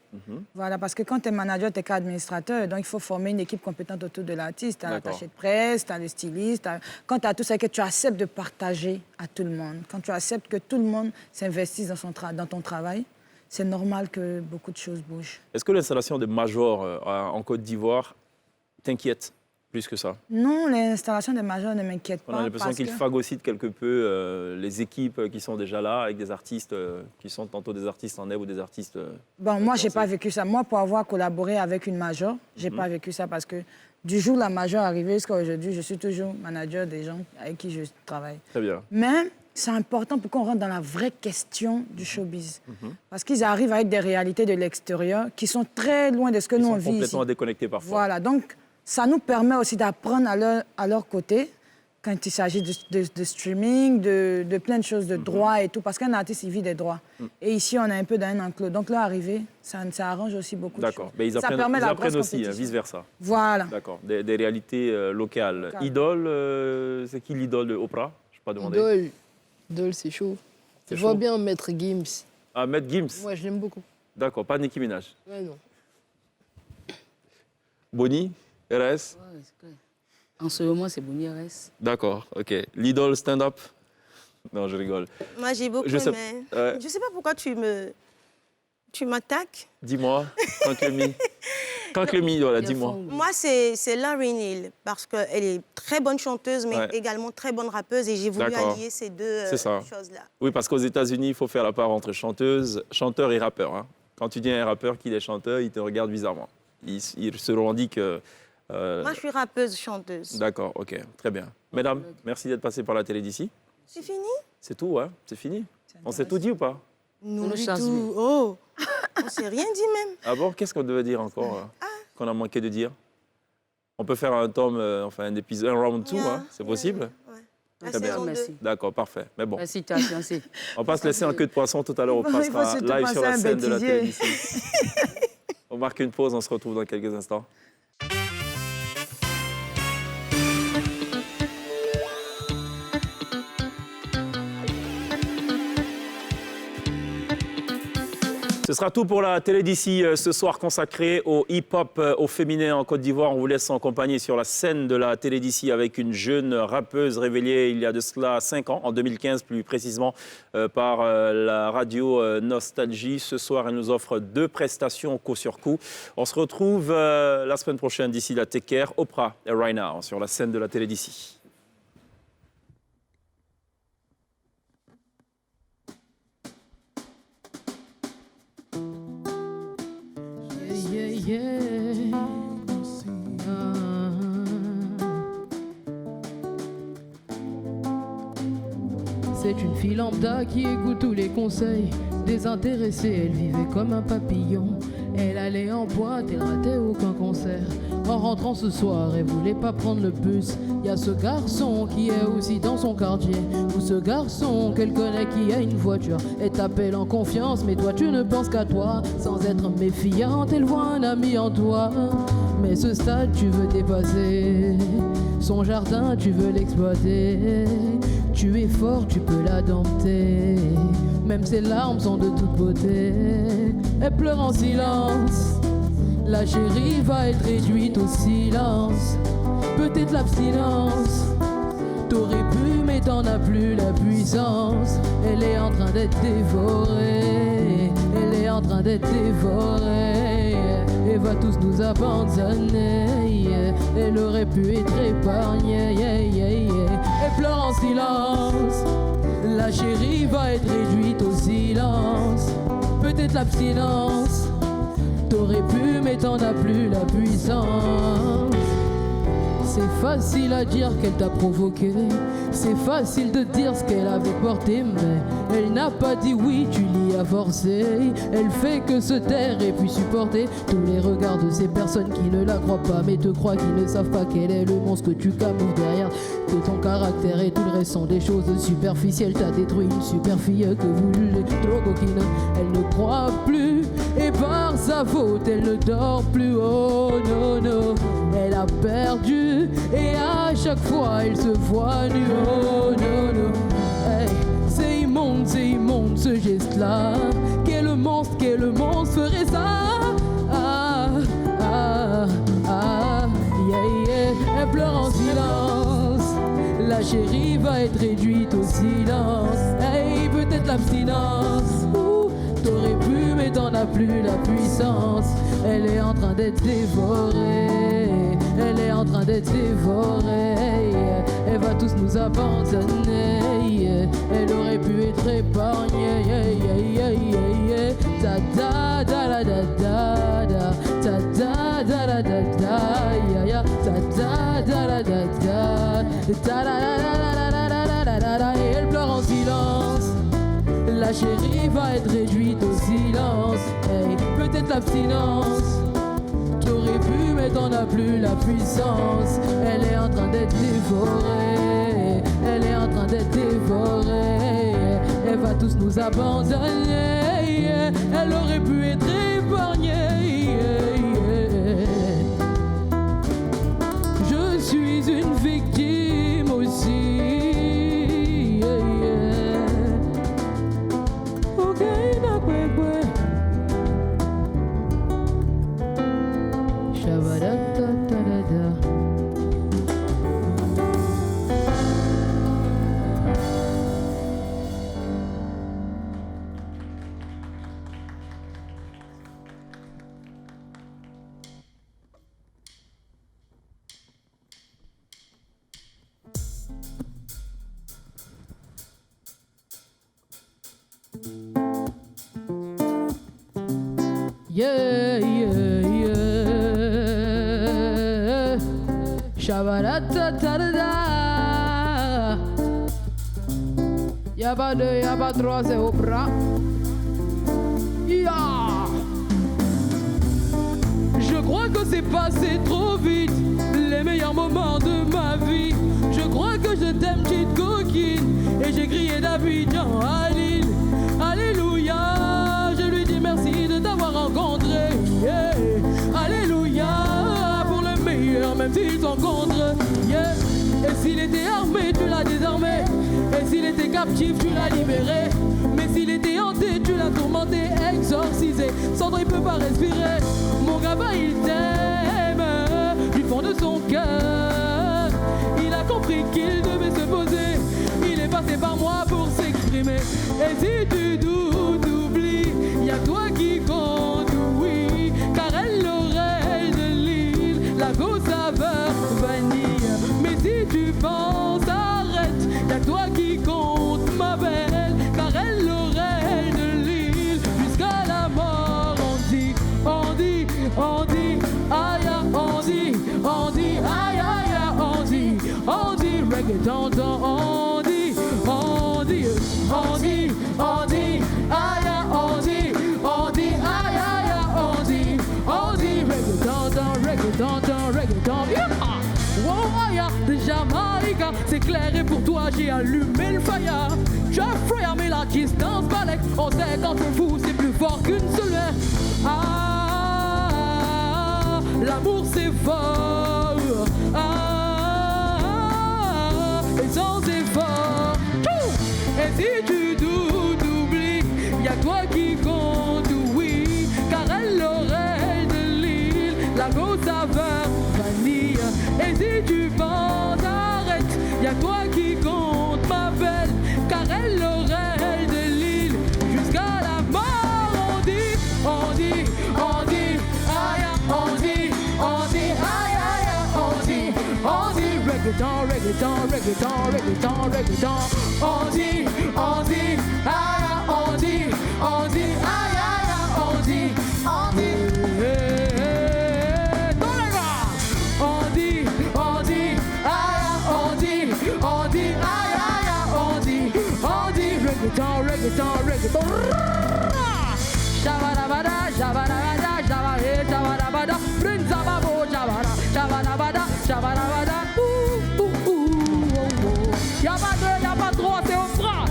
Voilà, parce que quand tu es manager, tu es qu'administrateur, donc il faut former une équipe compétente autour de l'artiste. Tu as D'accord. l'attaché de presse, tu as le styliste. Quand tu as tout ça, que tu acceptes de partager à tout le monde, quand tu acceptes que tout le monde s'investisse dans ton travail, c'est normal que beaucoup de choses bougent. Est-ce que l'installation des majors en Côte d'Ivoire t'inquiète plus que ça? Non, l'installation des majors ne m'inquiète On pas. a l'impression parce qu'ils que- phagocytent quelque peu les équipes qui sont déjà là, avec des artistes qui sont tantôt des artistes en herbe ou des artistes... Bon, moi, je n'ai français. pas vécu ça. Moi, pour avoir collaboré avec une major, je n'ai pas vécu ça parce que du jour où la major est arrivée jusqu'à aujourd'hui, je suis toujours manager des gens avec qui je travaille. Très bien. Mais c'est important pour qu'on rentre dans la vraie question du showbiz. Parce qu'ils arrivent avec des réalités de l'extérieur qui sont très loin de ce que Ils nous, sont on vit ici. complètement déconnectés parfois. Voilà, donc ça nous permet aussi d'apprendre à leur côté. quand il s'agit de streaming, de plein de choses, de droits et tout, parce qu'un artiste, il vit des droits. Et ici, on est un peu dans un enclos. Donc là, arriver, ça arrange aussi beaucoup de choses. D'accord. Mais ils Ça apprennent, permet ils la apprennent grosse aussi, compétition. vice-versa. Voilà. D'accord. Des réalités locales. Local. Idole, c'est qui l'idole de Oprah? Je ne pas demander. Idole, c'est chaud. C'est Je vois chaud. bien Maître Gims. Ah, Matt Gims. Moi, je l'aime beaucoup. D'accord, pas Nicki Minaj. Ouais, non. Bonnie, RS. Ouais, c'est clair. En ce moment, c'est Bonnie RS. D'accord, ok. L'idole stand-up. Non, je rigole. Moi, j'ai beaucoup Je sais- aimé. ouais. Je sais pas pourquoi tu m'attaques. Dis-moi, quand Clémy. Quand Clémy, voilà, Il y a dis-moi. fond. Moi, c'est Lauryn Hill, parce qu'elle est très bonne chanteuse, mais Ouais. également très bonne rappeuse, et j'ai voulu D'accord. allier ces deux C'est ça. choses-là. Oui, parce qu'aux États-Unis, il faut faire la part entre chanteur et rappeur. Hein. Quand tu dis à un rappeur qu'il est chanteur, il te regarde bizarrement. Il se revendique. Moi, je suis rappeuse, chanteuse. D'accord, ok, très bien. Mesdames, merci d'être passées par la télé d'ici. C'est fini? C'est tout, hein? C'est fini. On s'est tout dit ou pas? Non, nous du chasse, oui. tout. Oh, on s'est rien dit même. Ah bon? Qu'est-ce qu'on devait dire encore qu'on a manqué de dire? On peut faire un tome, enfin un épisode, un round 2, Yeah, hein? C'est possible? Ouais. La Très bien. saison 2. Merci. D'accord, parfait. Mais bon, Merci, tu as fiancé. on va se laisser en queue de poisson tout à l'heure. On Il faut passera surtout live sur penser à la un scène de la bêtisier. télé d'ici. On marque une pause, on se retrouve dans quelques instants. Ce sera tout pour la télé d'ici ce soir consacré au hip-hop au féminin en Côte d'Ivoire. On vous laisse en compagnie sur la scène de la télé d'ici avec une jeune rappeuse révélée il y a de cela 5 ans, en 2015 plus précisément, par la radio Nostalgie. Ce soir, elle nous offre 2 prestations coup sur coup. On se retrouve la semaine prochaine. D'ici là, take care. Oprah et Right Now sur la scène de la télé d'ici. Yeah, yeah. C'est une fille lambda qui écoute tous les conseils. Désintéressée, elle vivait comme un papillon. Elle allait en boîte, elle ratait aucun concert. En rentrant ce soir, elle voulait pas prendre le bus. Y a ce garçon qui est aussi dans son quartier. Ou ce garçon qu'elle connaît qui a une voiture. Elle t'appelle en confiance, mais toi tu ne penses qu'à toi. Sans être méfiante, elle voit un ami en toi. Mais ce stade tu veux dépasser. Son jardin tu veux l'exploiter. Tu es fort, tu peux la dompter. Même ses larmes sont de toute beauté. Elle pleure en silence. La chérie va être réduite au silence. Peut-être l'abstinence. T'aurais pu, mais t'en as plus la puissance. Elle est en train d'être dévorée. Elle est en train d'être dévorée. Elle va tous nous abandonner. Elle aurait pu être épargnée. Elle pleure en silence. La chérie va être réduite au silence. Peut-être l'abstinence. T'aurais pu, mais t'en as plus la puissance. C'est facile à dire qu'elle t'a provoqué. C'est facile de dire ce qu'elle avait porté, mais elle n'a pas dit oui, tu l'y as forcé. Elle fait que se taire et puis supporter tous les regards de ces personnes qui ne la croient pas, mais te croient, qui ne savent pas quel est le monstre que tu camoufles derrière. Que ton caractère et tout le reste sont des choses superficielles. T'as détruit une super fille que vous voulez trop coquine. Elle ne croit plus et par sa faute elle ne dort plus. Oh non non, elle a perdu et à chaque fois elle se voit nue. Oh non non, hey, c'est immonde ce geste-là. Quel monstre ferait ça? Ah ah ah, yeah yeah. Elle pleure en silence. La chérie va être réduite au silence. Hey, peut-être l'abstinence. T'aurais pu, mais t'en as plus la puissance. Elle est en train d'être dévorée. Elle est en train d'être dévorée. Elle va tous nous abandonner. Elle aurait pu être épargnée. Ta da da la da da da. Ta da da la da da. Ya ya. Ta da da la da da. Ta la la la la la la la la. Et elle pleure en silence. La chérie va être réduite au silence. Hey, peut-être l'abstinence. T'aurais pu, mais t'en as plus la puissance. Elle est en train d'être dévorée. tous nous abandonner. Elle aurait pu être épargnée. Je suis une victime aussi. Ok, nakwe. Shabada-da-da-da-da. Yeah, yeah, yeah. Shabba-da-da-da-da-da. Y'a pas deux, y'a pas trois, c'est au bras. Yeah. Je crois que c'est passé trop vite, les meilleurs moments de ma vie. Je crois que je t'aime, petite coquine, et j'ai crié d'Abidjan à Lille. Alléluia, je lui dis merci de t'avoir rencontré. Yeah. Alléluia, pour le meilleur, même s'ils sont contre. Yeah. Et s'il était armé, tu l'as désarmé. Et s'il était captif, tu l'as libéré. Mais s'il était hanté, tu l'as tourmenté, exorcisé. Sans toi, il peut pas respirer. Mon gamin, il t'aime du fond de son cœur. Il a compris qu'il devait se poser. Il est passé par moi pour s'exprimer. Et si tu doutes, oublie, y a toi qui compte, oui. Car elle l'oreille de l'île, la go saveur vanille. Mais si tu penses, arrête, y a toi qui compte, ma belle. Car elle l'oreille de l'île, jusqu'à la mort. On dit, on dit, on dit, aïe, on dit, aïe, aïe, on dit, reggaeton, on dit, on dit, on dit, on dit, aïe, on dit, aïe, aïe, on dit, reggaeton, yeah. Wow, aïe, de Jamaïque, c'est clair et pour toi j'ai allumé le fire. Je frère mais la distance balèque. On sait qu'entre vous c'est plus fort qu'une seule main. Ah, l'amour c'est fort. Ah, et sans effort. Et si tu doutes, oublie, y'a toi qui compte, oui. Car elle l'oreille de l'île, la go saveur vanille. Et si tu penses, arrête, y'a toi qui compte, ma belle. Car elle l'oreille de l'île, jusqu'à la mort. On dit, on dit, on dit, aïe, on dit, aïe, aïe, on dit, reggaeton, reggaeton, reggaeton, reggaeton, reggaeton. On dit, aïe, on dit, aïe, aïe, on dit, dans les gars. On dit, aïe, on dit, aïe, aïe, on dit, reggaeton, reggaeton, reggaeton. Shabadabada, shabadabada, shabadabada, shabadabada, Prince Ababo, shabada, shabadabada, shabadabada. Y'a pas deux, y'a pas trois, c'est au bras.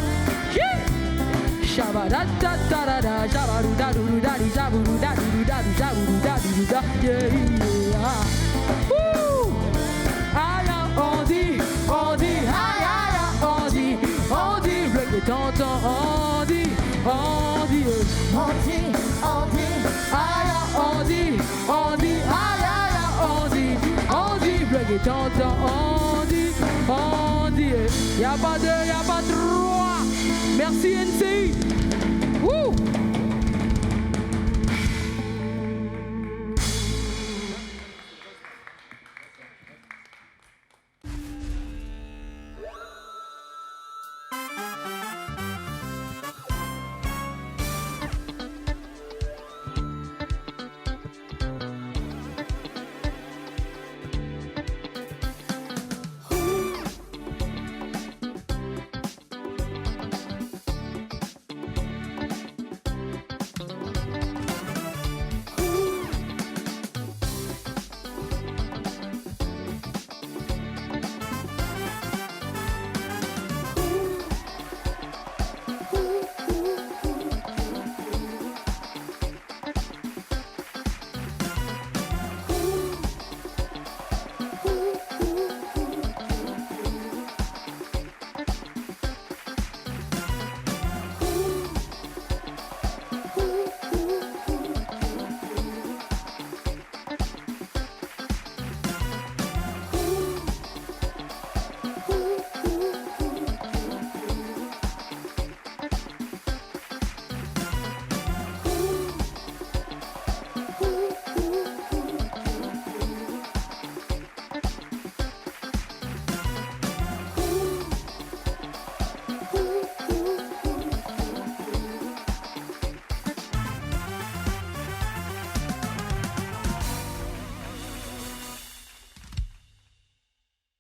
Shabada-da-da-da-da, shabadou-da-dou-dou-da-di, shabadou-da-dou-dou-da-di, shabadou-da-dou-dou-da, yeah, yeah. Aïe, on dit, aïe, aïe, on dit, reggaeton, on dit, aïe, on dit, aïe, aïe, on dit, reggaeton, on dit, y'a pas deux, y'a pas trois. Merci NC. Woo!